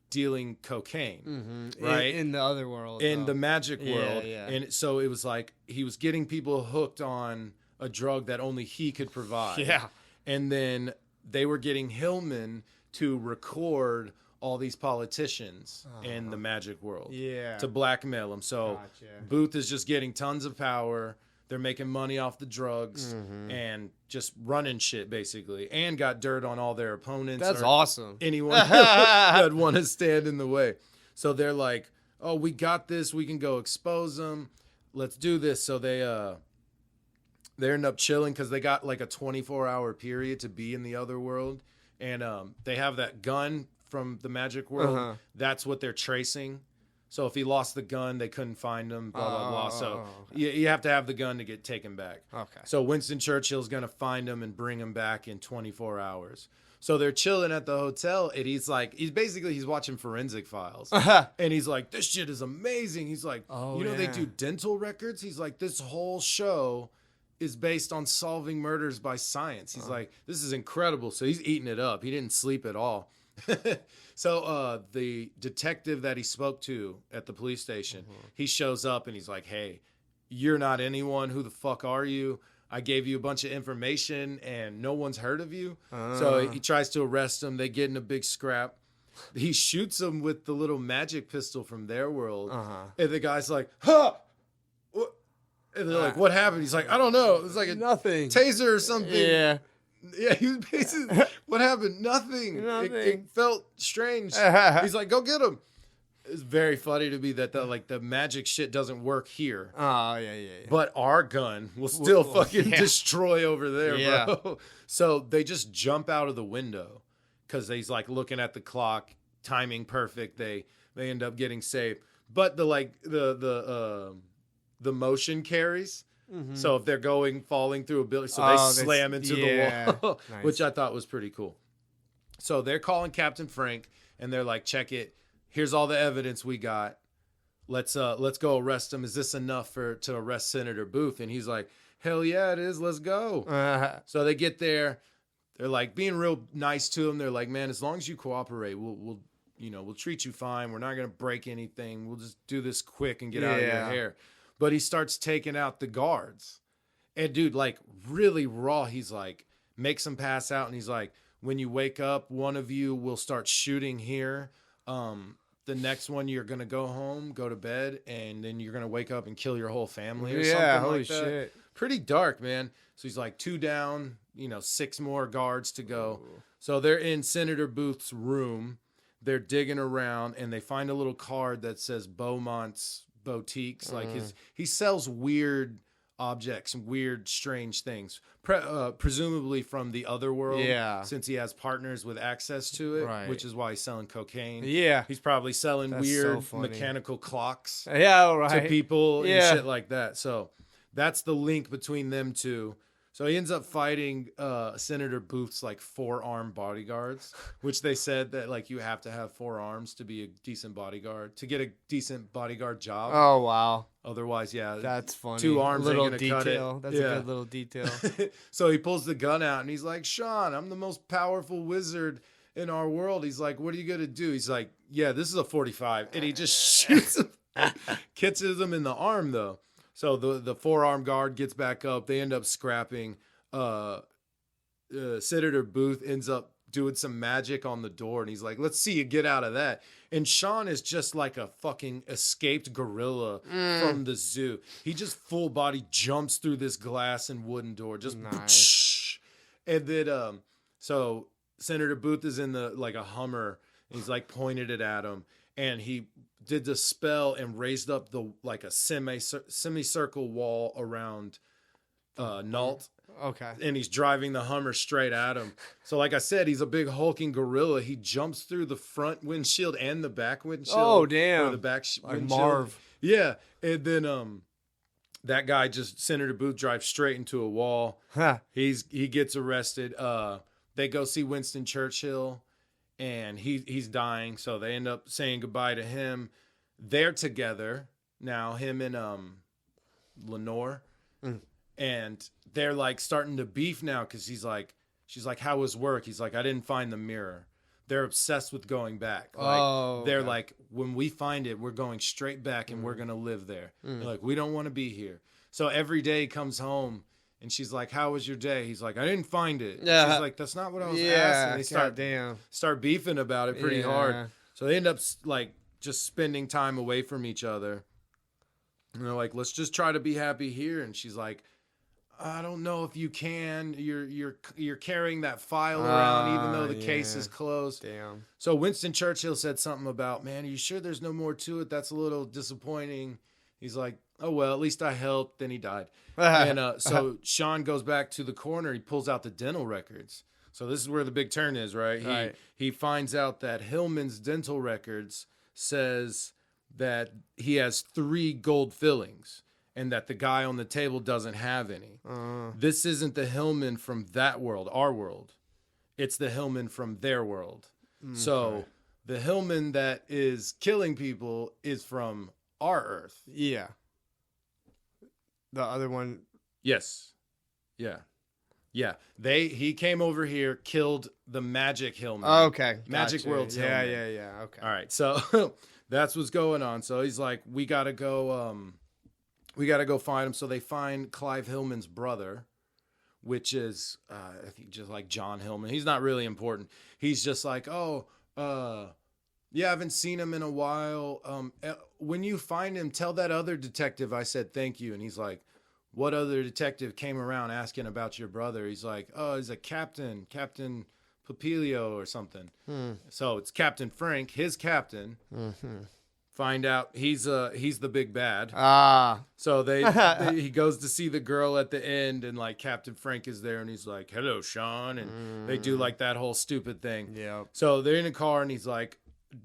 dealing cocaine, right? In the other world. In the magic world. Yeah. And so it was like he was getting people hooked on a drug that only he could provide. Yeah. And then they were getting Hillman to record all these politicians in the magic world. Yeah. To blackmail them. So Gotcha. Booth is just getting tons of power. They're making money off the drugs and just running shit, basically, and got dirt on all their opponents. That's or awesome. Anyone that want to stand in the way. So they're like, oh, we got this. We can go expose them. Let's do this. So they end up chilling because they got like a 24-hour period to be in the other world. And they have that gun from the magic world. That's what they're tracing. So if he lost the gun, they couldn't find him, blah, blah, blah. So you have to have the gun to get taken back. Okay. So Winston Churchill's going to find him and bring him back in 24 hours. So they're chilling at the hotel, and he's watching Forensic Files. And he's like, this shit is amazing. He's like, they do dental records? He's like, this whole show is based on solving murders by science. He's like, this is incredible. So he's eating it up. He didn't sleep at all. So the detective that he spoke to at the police station, he shows up and he's like, hey, you're not anyone. Who the fuck are you? I gave you a bunch of information and no one's heard of you. So he tries to arrest him. They get in a big scrap. He shoots him with the little magic pistol from their world. And the guy's like, huh! And they're like, what happened? He's like, I don't know. It's like a nothing taser or something. Yeah. Yeah, he was basically, what happened? Nothing. It felt strange. He's like, go get him. It's very funny to me that the magic shit doesn't work here. Oh, yeah. But our gun will still fucking destroy over there, bro. So they just jump out of the window because he's like looking at the clock, timing perfect. They end up getting saved. But the motion carries. So if they're falling through a building, so they slam into the wall, nice. Which I thought was pretty cool. So they're calling Captain Frank, and they're like, check it. Here's all the evidence we got. Let's go arrest him. Is this enough to arrest Senator Booth? And he's like, hell yeah, it is. Let's go. So they get there. They're like being real nice to him. They're like, man, as long as you cooperate, we'll treat you fine. We're not going to break anything. We'll just do this quick and get out of your hair. But he starts taking out the guards. And dude, like really raw, he's like, makes them pass out. And he's like, when you wake up, one of you will start shooting here. The next one, you're going to go home, go to bed, and then you're going to wake up and kill your whole family or something holy like that. Shit. Pretty dark, man. So he's like 2 down, 6 more guards to go. Ooh. So they're in Senator Booth's room. They're digging around, and they find a little card that says Beaumont's Boutiques. Like he sells weird objects and weird, strange things, presumably from the other world. Yeah. Since he has partners with access to it, Right. which is why he's selling cocaine. Yeah. He's probably selling That's weird so funny. mechanical clocks Yeah, right. to people Yeah. and shit like that. So that's the link between them two. So he ends up fighting Senator Booth's like 4-arm bodyguards, which they said that like you have to have 4 arms to be a decent bodyguard, to get a decent bodyguard job. Oh, wow. Otherwise, yeah. That's funny. 2 arms little ain't gonna detail. cut it. That's Yeah. a good little detail. So he pulls the gun out and he's like, Sean, I'm the most powerful wizard in our world. He's like, what are you going to do? He's like, yeah, this is a 45. And he just shoots him, catches him in the arm though. So the 4-arm guard gets back up. They end up scrapping. Senator Booth ends up doing some magic on the door and he's like, let's see you get out of that. And Sean is just like a fucking escaped gorilla from the zoo. He just full body jumps through this glass and wooden door. Just Nice. And then so Senator Booth is in the like a Hummer. And he's like pointed it at him. And he did the spell and raised up the like a semicircle wall around Nault. Okay. And he's driving the Hummer straight at him. So like I said, he's a big hulking gorilla. He jumps through the front windshield and the back windshield. Oh, damn. Or the back Like windshield. Marv. Yeah. And then that guy Senator Booth drives straight into a wall. Huh. He gets arrested. They go see Winston Churchill and he's dying. So they end up saying goodbye to him. They're together now, him and Lenore. And they're like starting to beef now because she's like, how was work? He's like, I didn't find the mirror. They're obsessed with going back. Like, they're like, when we find it, we're going straight back and we're going to live there. They're like, we don't want to be here. So every day he comes home and she's like, how was your day? He's like, I didn't find it. Yeah. She's like, that's not what I was asking. They start beefing about it pretty hard. So they end up like just spending time away from each other. And they're like, let's just try to be happy here. And she's like, I don't know if you can. You're carrying that file around even though the case is closed. Damn. So Winston Churchill said something about, man, are you sure there's no more to it? That's a little disappointing. He's like, oh, well, at least I helped. Then he died. And so Sean goes back to the corner. He pulls out the dental records. So this is where the big turn is, right? He finds out that Hillman's dental records says that he has 3 gold fillings. And that the guy on the table doesn't have any. This isn't the Hillman from that world, our world. It's the Hillman from their world. Okay. So the Hillman that is killing people is from our Earth. Yeah. The other one. Yes. Yeah. Yeah. He came over here, killed the magic Hillman. Okay. Magic World's Hillman. Hillman. Yeah. Okay. All right. So that's what's going on. So he's like, we got to go find him. So they find Clive Hillman's brother, which is, I think, just like John Hillman. He's not really important. He's just like, yeah, I haven't seen him in a while. When you find him, tell that other detective I said thank you. And he's like, what other detective came around asking about your brother? He's like, oh, he's a Captain Papilio or something. So it's Captain Frank, his captain. Find out he's the big bad. So he goes to see the girl at the end, and like Captain Frank is there, and he's like, "Hello, Sean," and they do like that whole stupid thing. Yeah. So they're in a car, and he's like,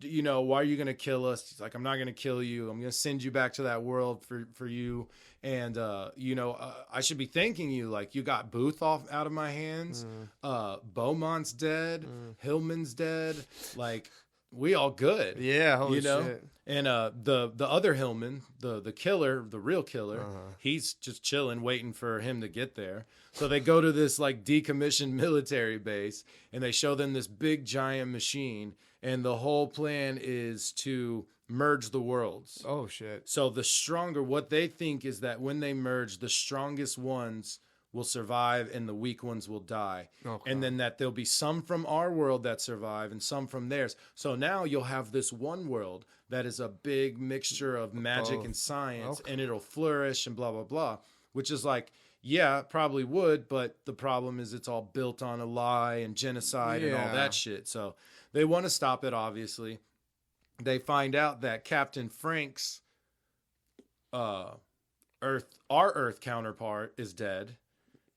why are you gonna kill us? He's like, I'm not gonna kill you. I'm gonna send you back to that world for you. And I should be thanking you. Like, you got Booth out of my hands. Beaumont's dead. Hillman's dead. Like, we all good. Yeah, holy shit. And the other Hillman, the killer, the real killer, he's just chilling, waiting for him to get there. So they go to this like decommissioned military base, and they show them this big giant machine, and the whole plan is to merge the worlds. Oh shit. So what they think is that when they merge, the strongest ones will survive and the weak ones will die. Okay. And then that there'll be some from our world that survive and some from theirs. So now you'll have this one world that is a big mixture of magic and science, and it'll flourish and blah, blah, blah, which is like, yeah, probably would, but the problem is it's all built on a lie and genocide and all that shit. So they want to stop it, obviously. They find out that Captain Frank's our Earth counterpart is dead.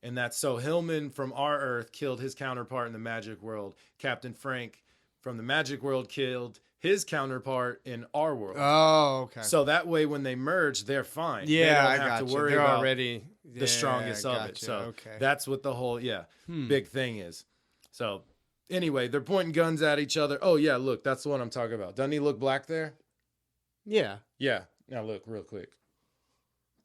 And that's so Hillman from our Earth killed his counterpart in the magic world. Captain Frank from the magic world killed his counterpart in our world. Oh, okay. So that way, when they merge, they're fine. Yeah, they I don't have got to you. worry They're about already the strongest of it. So okay. that's what the whole big thing is. So anyway, they're pointing guns at each other. Oh yeah, look, that's the one I'm talking about. Doesn't he look black there? Yeah. Yeah. Now look real quick.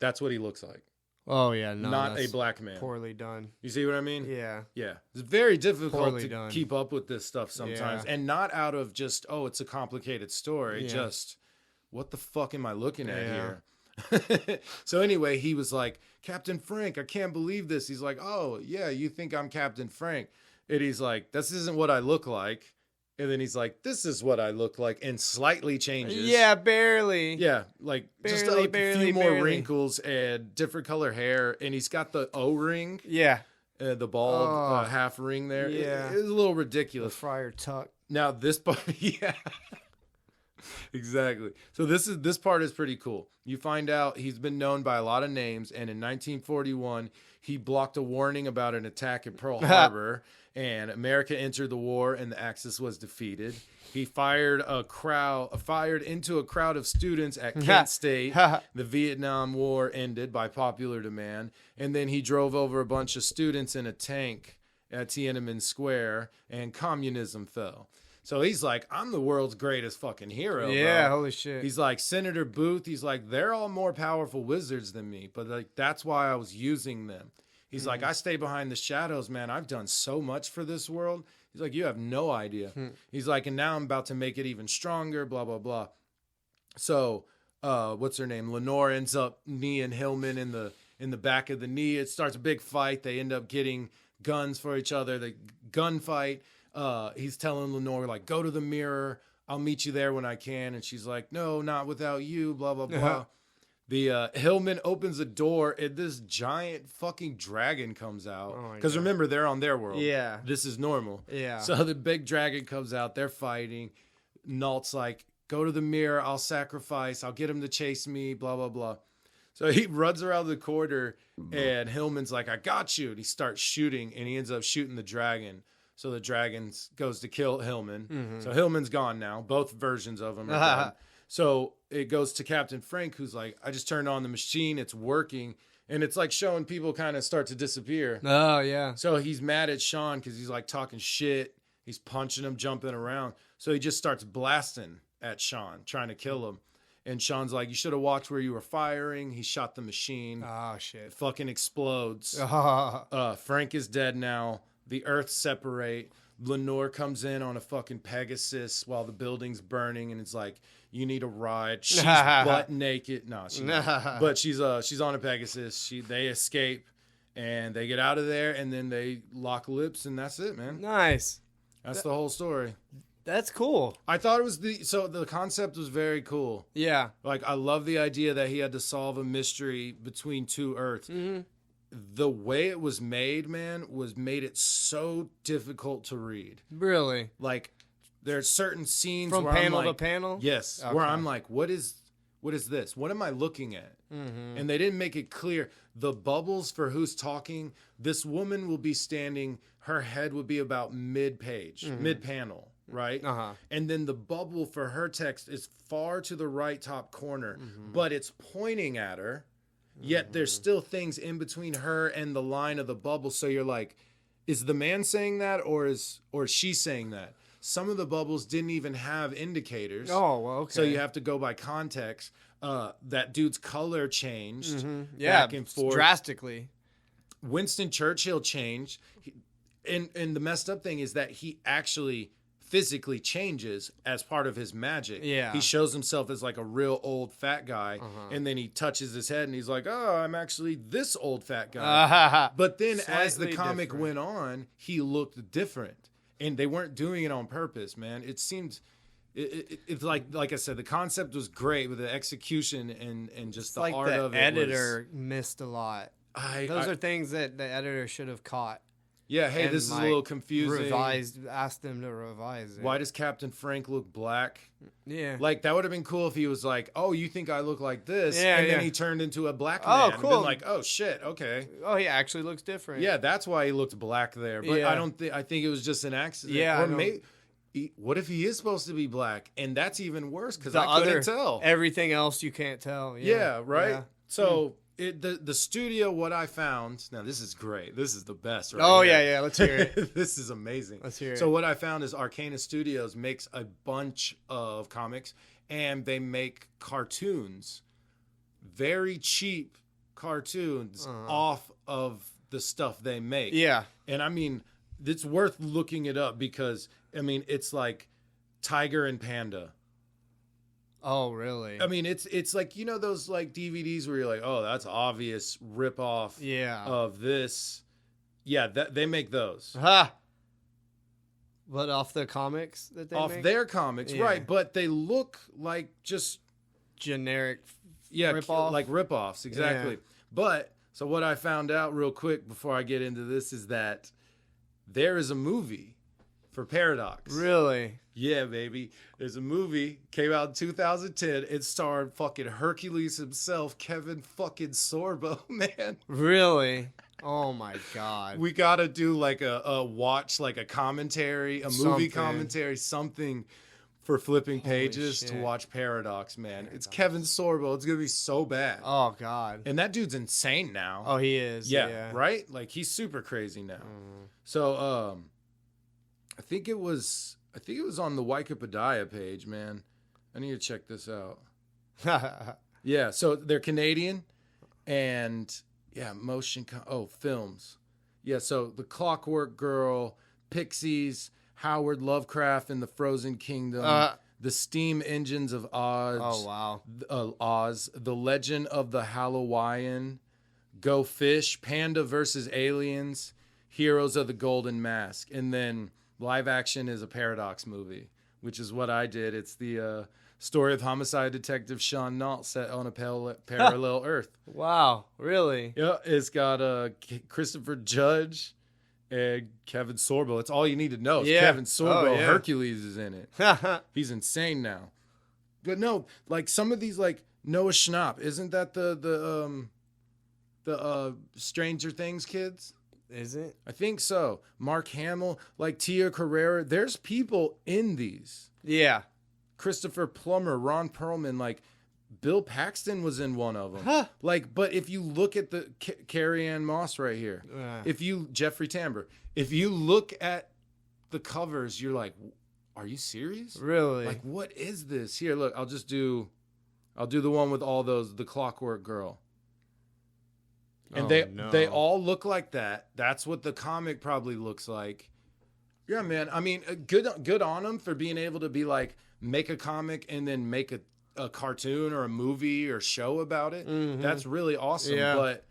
That's what he looks like. Oh yeah, no, not a black man. Poorly done. You see what I mean? Yeah. Yeah. It's very difficult Poorly to done. keep up with this stuff sometimes. Yeah. And not out of just, oh, it's a complicated story. Yeah. Just, what the fuck am I looking at Yeah. here? So anyway, he was like, Captain Frank, I can't believe this. He's like, oh, yeah, you think I'm Captain Frank. And he's like, this isn't what I look like. And then he's like, this is what I look like, and slightly changes. Yeah, barely. Yeah, like just Barely, a few more wrinkles and different color hair. And he's got the O-ring. Yeah. The bald half ring there. Yeah. It was a little The ridiculous. Friar Tuck. Now this part, yeah, exactly. So this part is pretty cool. You find out he's been known by a lot of names, and in 1941 he blocked a warning about an attack at Pearl Harbor, and America entered the war, and the Axis was defeated. He fired into a crowd of students at Kent State. The Vietnam War ended by popular demand, and then he drove over a bunch of students in a tank at Tiananmen Square, and communism fell. So he's like, I'm the world's greatest fucking hero. Yeah, bro. holy shit. He's like, Senator Booth, he's like, they're all more powerful wizards than me, but like that's why I was using them. He's like, I stay behind the shadows, man. I've done so much for this world. He's like, you have no idea. He's like, and now I'm about to make it even stronger, blah, blah, blah. So, what's her name? Lenore ends up kneeing Hillman in the back of the knee. It starts a big fight. They end up getting guns for each other. The gunfight. He's telling Lenore, like, go to the mirror. I'll meet you there when I can. And she's like, no, not without you, blah, blah, blah. The Hillman opens the door, and this giant fucking dragon comes out. Because remember, they're on their world. Yeah. This is normal. Yeah. So the big dragon comes out. They're fighting. Nault's like, go to the mirror. I'll sacrifice. I'll get him to chase me, blah, blah, blah. So he runs around the corner, and Hillman's like, I got you. And he starts shooting, and he ends up shooting the dragon. So the dragon goes to kill Hillman. So Hillman's gone now. Both versions of him are gone. So it goes to Captain Frank, who's like, I just turned on the machine. It's working. And it's like showing people kind of start to disappear. Oh, yeah. So he's mad at Sean because he's like talking shit. He's punching him, jumping around. So he just starts blasting at Sean, trying to kill him. And Sean's like, you should have watched where you were firing. He shot the machine. Oh, shit. It fucking explodes. Oh. Frank is dead now. The Earths separate. Lenore comes in on a fucking Pegasus while the building's burning, and it's like, you need a ride. She's butt naked. No, she's not. But she's on a Pegasus. They escape, and they get out of there, and then they lock lips, and that's it, man. Nice. That's the whole story. That's cool. I thought it was the concept was very cool. Yeah. Like, I love the idea that he had to solve a mystery between two Earths. The way it was made, man, made it so difficult to read. Really? Like, there are certain scenes From where panel I'm like, to panel? yes, Okay. where I'm like, what is this? What am I looking at? And they didn't make it clear. The bubbles for who's talking, this woman will be standing, her head would be about mid-page, mid-panel, right? And then the bubble for her text is far to the right top corner, but it's pointing at her. Yet there's still things in between her and the line of the bubble. So you're like, is the man saying that or is she saying that? Some of the bubbles didn't even have indicators. Oh, well, okay. So you have to go by context. That dude's color changed Yeah, back and forth. drastically. Winston Churchill changed. And the messed up thing is that he actually physically changes as part of his magic. Yeah. He shows himself as like a real old fat guy, and then he touches his head and he's like, oh, I'm actually this old fat guy. But then as the Slightly comic different. went on, he looked different. And they weren't doing it on purpose, man. It seemed... It's like I said, the concept was great, with the execution and just the Like art the of it editor missed a lot. was... Those are things that the editor should have caught. Yeah, hey, and, this is a little confusing. Asked them to revise it. Why does Captain Frank look black? Yeah. Like, that would have been cool if he was like, oh, you think I look like this? Yeah, and then yeah. he turned into a black Oh, man. And cool. been like, oh, shit, okay. Oh, he actually looks different. Yeah, that's why he looked black there. But Yeah. I think it was just an accident. Yeah, Or what if he is supposed to be black? And that's even worse because The I couldn't other tell. Everything else you can't tell. Yeah, right? Yeah. So the studio, what I found, now this is great. This is the best, right? Oh, here. yeah, let's hear it. This is amazing. Let's hear it. So what I found is Arcana Studios makes a bunch of comics, and they make cartoons, very cheap cartoons off of the stuff they make. Yeah. And I mean, it's worth looking it up because, I mean, it's like Tiger and Panda. Oh, really? I mean, it's like, you know, those like DVDs where you're like, oh, that's obvious ripoff Yeah. of this. Yeah, they make those. Ha! But off the comics that they Off make? their comics, Yeah. right. But they look like just, Generic ripoff. ripoff? Like ripoffs, exactly. Yeah. But, so what I found out real quick before I get into this is that there is a movie for Paradox. Really? Yeah, baby. There's a movie, came out in 2010. It starred fucking Hercules himself, Kevin fucking Sorbo, man. Really? Oh, my God. We gotta do like a watch, like a commentary, a movie Something. commentary, something for Flipping Holy Pages to shit. watch Paradox, man. It's Kevin Sorbo. It's gonna be so bad. Oh, God. And that dude's insane now. Oh, he is. yeah, right? Like he's super crazy now. So I think it was on the Wikipedia page, man. I need to check this out. Yeah, so they're Canadian, and yeah, films. Yeah, so The Clockwork Girl, Pixies, Howard Lovecraft and the Frozen Kingdom, The Steam Engines of Oz. Oh, wow. Oz, The Legend of the Halloween, Go Fish, Panda versus Aliens, Heroes of the Golden Mask, and then live action is a Paradox movie, which is what I did. It's the story of homicide detective Sean Nault set on a parallel Earth. Wow. Really? Yeah, it's got Christopher Judge and Kevin Sorbo. It's all you need to know. It's Yeah. Kevin Sorbo. Oh, yeah. Hercules is in it. He's insane now. But no, like some of these, like Noah Schnapp, isn't that the Stranger Things kids? Is it? I think so. Mark Hamill, like Tia Carrera. There's people in these. Yeah. Christopher Plummer, Ron Perlman, like Bill Paxton was in one of them. Huh. Like, but if you look at the Carrie Ann Moss right here, Jeffrey Tambor, if you look at the covers, you're like, are you serious? Really? Like, what is this? Here, look, I'll do the one with all those, the Clockwork Girl. And they all look like that. That's what the comic probably looks like. Yeah, man. I mean, good on them for being able to be like, make a comic and then make a cartoon or a movie or show about it. Mm-hmm. That's really awesome. Yeah. But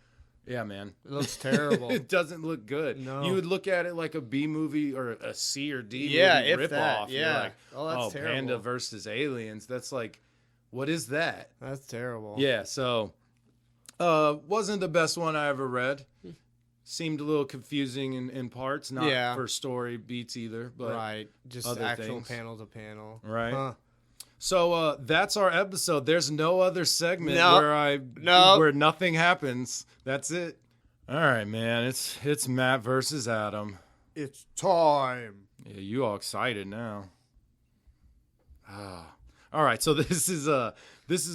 yeah, man. It looks terrible. It doesn't look good. No. You would look at it like a B movie or a C or D Yeah, movie if that. ripoff. Yeah. You're like, Oh, that's terrible. Panda versus aliens. That's like, what is that? That's terrible. Yeah, so wasn't the best one I ever read. Seemed a little confusing in parts, not for story beats either, but right. Just other actual things. panel to panel. Right. Huh. So that's our episode. There's no other segment where nothing happens. That's it. All right, man. It's Matt versus Adam. It's time. Yeah, you all excited now. All right, so this is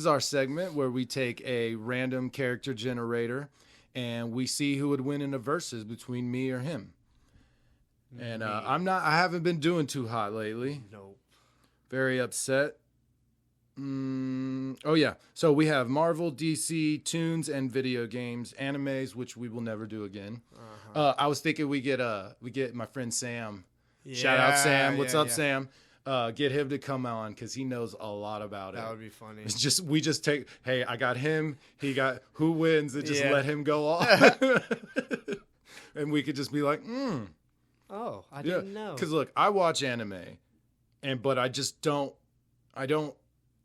our segment where we take a random character generator and we see who would win in a versus between me or him. And I haven't been doing too hot lately. Nope. Very upset. Oh yeah. So we have Marvel, DC, tunes, and video games, animes, which we will never do again. I was thinking we get my friend Sam. Yeah, Shout out Sam. What's up, yeah. Sam? Get him to come on because he knows a lot about it. That would be funny. It's we just take. Hey, I got him. He got who wins, and just let him go off, and we could just be like, Oh, I didn't know. Because look, I watch anime, but I just don't. I don't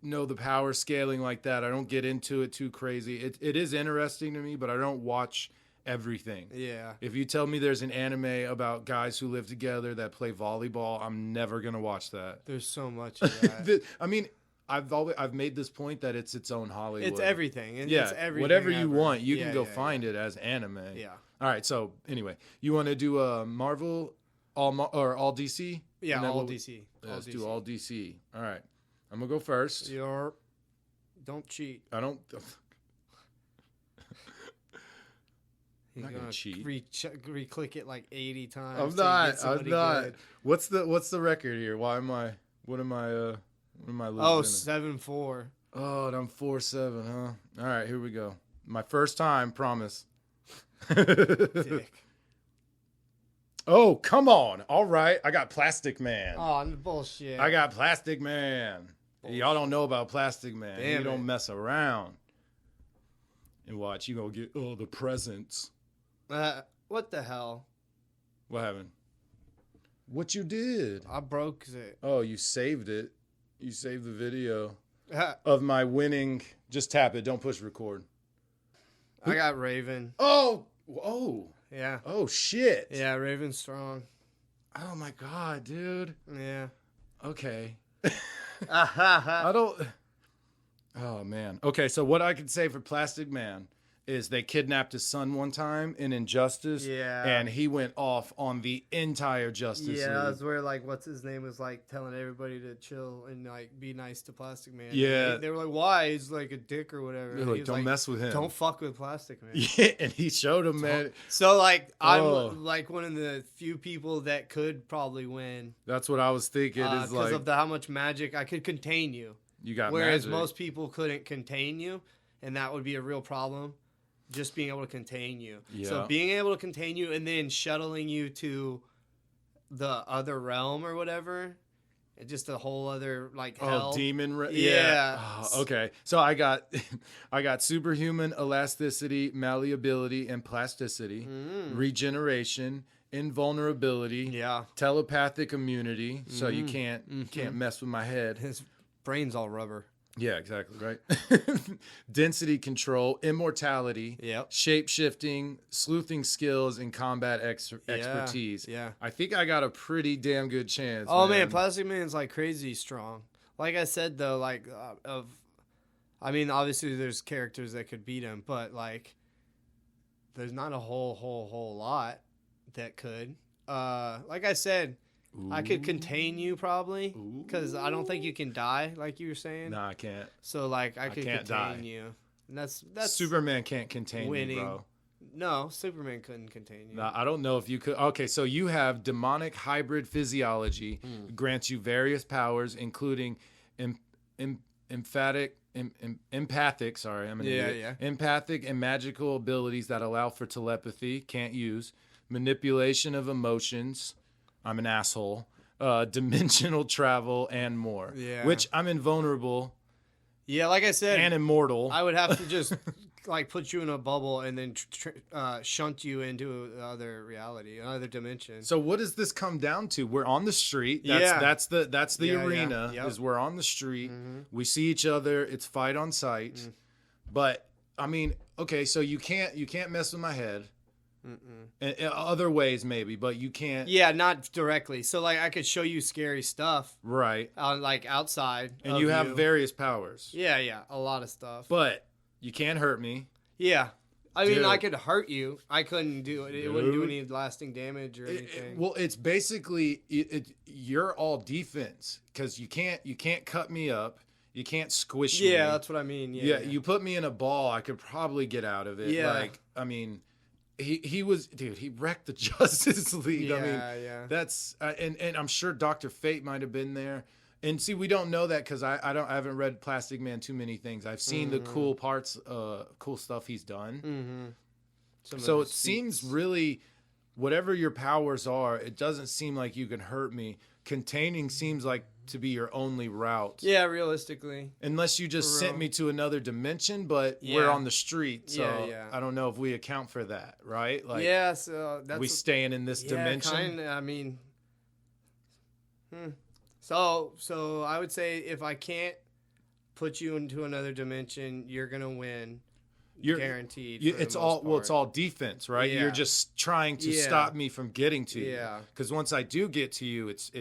know the power scaling like that. I don't get into it too crazy. It is interesting to me, but I don't watch everything. Yeah. If you tell me there's an anime about guys who live together that play volleyball, I'm never gonna watch that. There's so much of that. I mean, I've made this point that it's its own Hollywood. It's everything. Yeah, It's everything whatever you ever. want, you Yeah, can go yeah, find it as anime. Yeah. All right. So anyway, you want to do a Marvel, all DC? Yeah, And then all DC. Let's do all DC. All right. I'm gonna go first. Don't cheat. I don't. You're not gonna cheat. Re-click it like 80 times. I'm till you not. get somebody I'm not. good. What's the record here? Why am I? What am I losing? Oh, 7-4. Oh, and I'm 4-7, huh? All right, here we go. My first time, promise. Dick. Oh, come on. All right, I got Plastic Man. Oh, bullshit. I got Plastic Man. Bullshit. Y'all don't know about Plastic Man. Damn you don't it. mess around. And watch, you gonna get the presents. What the hell? What happened? What you did? I broke it. Oh, you saved it. You saved the video of my winning. Just tap it. Don't push record. I got Raven. Oh. Yeah. Oh, shit. Yeah, Raven's strong. Oh, my God, dude. Yeah. Okay. I don't. Oh, man. Okay, so what I could say for Plastic Man is they kidnapped his son one time in Injustice. Yeah. And he went off on the entire Justice League. Yeah, that's where, like, what's his name was, like, telling everybody to chill and, like, be nice to Plastic Man. Yeah. They were like, why? He's, like, a dick or whatever. They're And like, he was don't mess with him. Don't fuck with Plastic Man. Yeah, and he showed him, man. So, like, Oh. I'm, like, one of the few people that could probably win. That's what I was thinking. Is Because like, of how much magic I could contain you. you got Whereas magic. most people couldn't contain you, and that would be a real problem. Just being able to contain you. Yeah. So being able to contain you and then shuttling you to the other realm or whatever, just a whole other like hell. Yeah. Oh, okay. So I got superhuman elasticity, malleability, and plasticity, regeneration, invulnerability, telepathic immunity. So you can't mess with my head. His brain's all rubber. Yeah, exactly, right? Density control, immortality, shape-shifting, sleuthing skills, and combat expertise. Yeah. I think I got a pretty damn good chance. Oh, man, Plastic Man's, like, crazy strong. Like I said, though, like, I mean, obviously there's characters that could beat him, but, like, there's not a whole lot that could. Like I said, I could contain you probably because I don't think you can die like you were saying. No, I can't. So like I could can't contain die. you. And that's Superman can't contain winning. me, bro. No, Superman couldn't contain you. No, I don't know if you could. Okay, so you have demonic hybrid physiology, grants you various powers, including empathic. Sorry, I'm an idiot. Empathic and magical abilities that allow for telepathy. Can't use manipulation of emotions. I'm an asshole. Dimensional travel and more. Yeah. Which I'm invulnerable. Yeah, like I said, and immortal. I would have to just like put you in a bubble and then shunt you into another reality, another dimension. So what does this come down to? We're on the street. That's the arena. Yep. Is we're on the street. We see each other. It's fight on sight. But I mean, okay, so you can't mess with my head. In other ways maybe, but you can't. Yeah, not directly. So like I could show you scary stuff, right? Like outside, and you have various powers. Yeah, a lot of stuff. But you can't hurt me. Yeah, I mean I could hurt you. I couldn't do it. It wouldn't do any lasting damage or anything. Well, it's basically you're all defense because you can't cut me up. You can't squish me. Yeah, that's what I mean. Yeah, you put me in a ball, I could probably get out of it. Yeah. Like I mean. He wrecked the Justice League. I mean, that's and I'm sure Dr. Fate might have been there. And see, we don't know that because I haven't read Plastic Man too many things. I've seen the cool parts, cool stuff he's done. So it seems really, whatever your powers are, it doesn't seem like you can hurt me. Containing seems like to be your only route. Yeah, realistically. Unless you just sent me to another dimension, but we're on the street, so I don't know if we account for that, right? Like, so that's we staying in this dimension. Kinda, I mean, So I would say if I can't put you into another dimension, you're gonna win. guaranteed. It's all defense, right? Yeah. You're just trying to stop me from getting to you. Yeah. Because once I do get to you, it's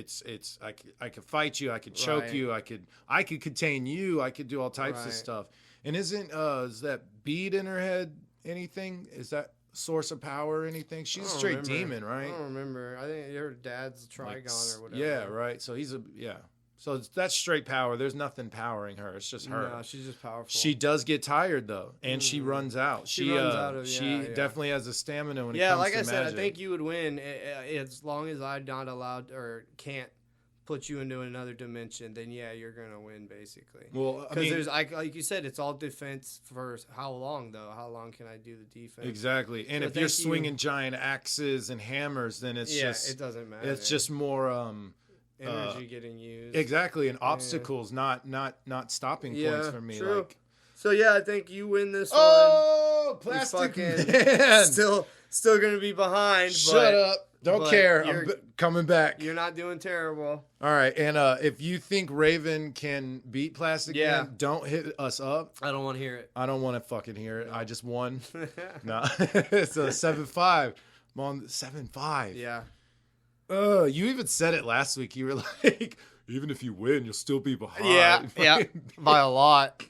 I could fight you, I could choke Right. you, I could contain you, I could do all types of Right. stuff. And isn't is that bead in her head anything? Is that source of power or anything? She's a straight demon, right? I don't remember. I think your dad's a Trigon or whatever. Yeah, right. So So that's straight power. There's nothing powering her. It's just her. No, she's just powerful. She does get tired though, and she runs out. She runs out of, she yeah. definitely has the stamina when it Yeah, comes like to I said, magic. I think you would win as long as I'm not allowed or can't put you into another dimension. Then yeah, you're gonna win basically. Well, I because mean, there's like you said, it's all defense for how long though? How long can I do the defense? exactly. And So if you're thank you. swinging giant axes and hammers, then it's just it doesn't matter. it's just more energy getting used. exactly, and obstacles, not stopping points for me. True. Like, So yeah, I think you win this one. oh, You plastic fucking man! still gonna be behind. Shut up! Don't but care. I'm you're- coming back. You're not doing terrible. All right, and if you think Raven can beat Plastic Yeah. Man, don't hit us up. I don't want to hear it. I don't want to fucking hear it. I just won. No, it's a 7-5. I'm on 7-5. Yeah. You even said it last week. You were like, even if you win, you'll still be behind. Yeah. By a lot.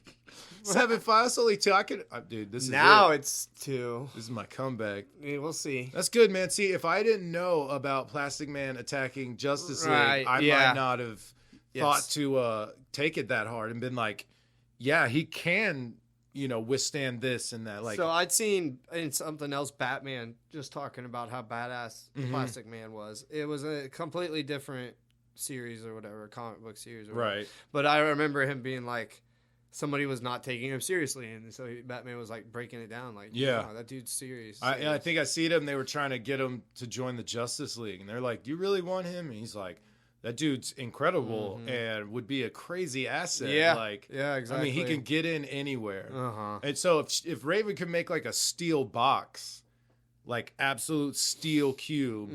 7-5. That's only 2. I could, dude. This is Now it. it's 2. This is my comeback. Yeah, we'll see. That's good, man. See, if I didn't know about Plastic Man attacking Justice League, Right, I yeah. might not have thought to take it that hard and been like, yeah, he can, withstand this and that. Like, So I'd seen in something else Batman just talking about how badass Plastic Man was. It was a completely different series or whatever, comic book series or whatever. right. But I remember him being like, somebody was not taking him seriously, and so Batman was like breaking it down, like, Yeah. "No, that dude's serious." I think I see them. They were trying to get him to join the Justice League, and they're like, "Do you really want him?" And he's like, "That dude's incredible and would be a crazy asset." Yeah. like Yeah, exactly. I mean, he can get in anywhere. Uh-huh. And so if Raven could make like a steel box, like absolute steel cube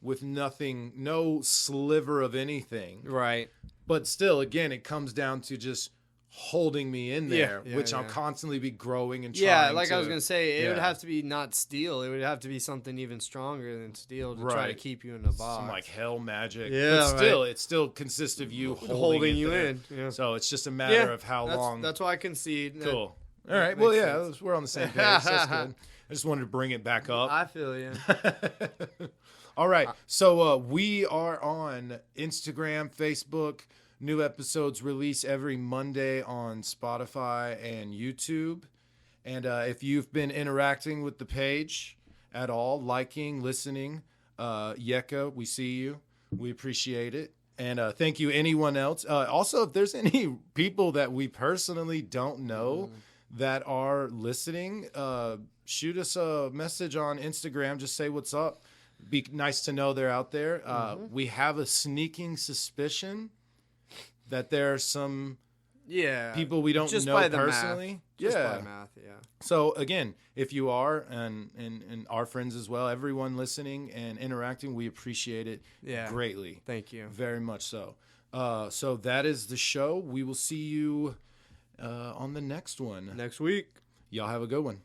with nothing, no sliver of anything, Right. but still, again, it comes down to just holding me in there, Yeah, which I'll yeah. constantly be growing and trying. Yeah, like to, I was gonna say, it would yeah. have to be not steel. It would have to be something even stronger than steel to try to Right. keep you in the box. some like hell magic. Yeah, but still, right. it still consists of you holding it you there. in. Yeah. So it's just a matter of how that's, long. That's why I concede. that- cool. All that right. Well, makes yeah, sense. we're on the same page. That's good. I just wanted to bring it back up. I feel you. All right. So we are on Instagram, Facebook. New episodes release every Monday on Spotify and YouTube. And if you've been interacting with the page at all, liking, listening, Yeka, we see you. We appreciate it. And thank you, anyone else. Also, if there's any people that we personally don't know that are listening, shoot us a message on Instagram. Just say what's up. Be nice to know they're out there. We have a sneaking suspicion that there are some Yeah. people we don't Just know by the math. personally. Just yeah. by math, yeah. So again, if you are and our friends as well, everyone listening and interacting, we appreciate it greatly. Thank you. Very much so. So that is the show. We will see you on the next one. Next week. Y'all have a good one.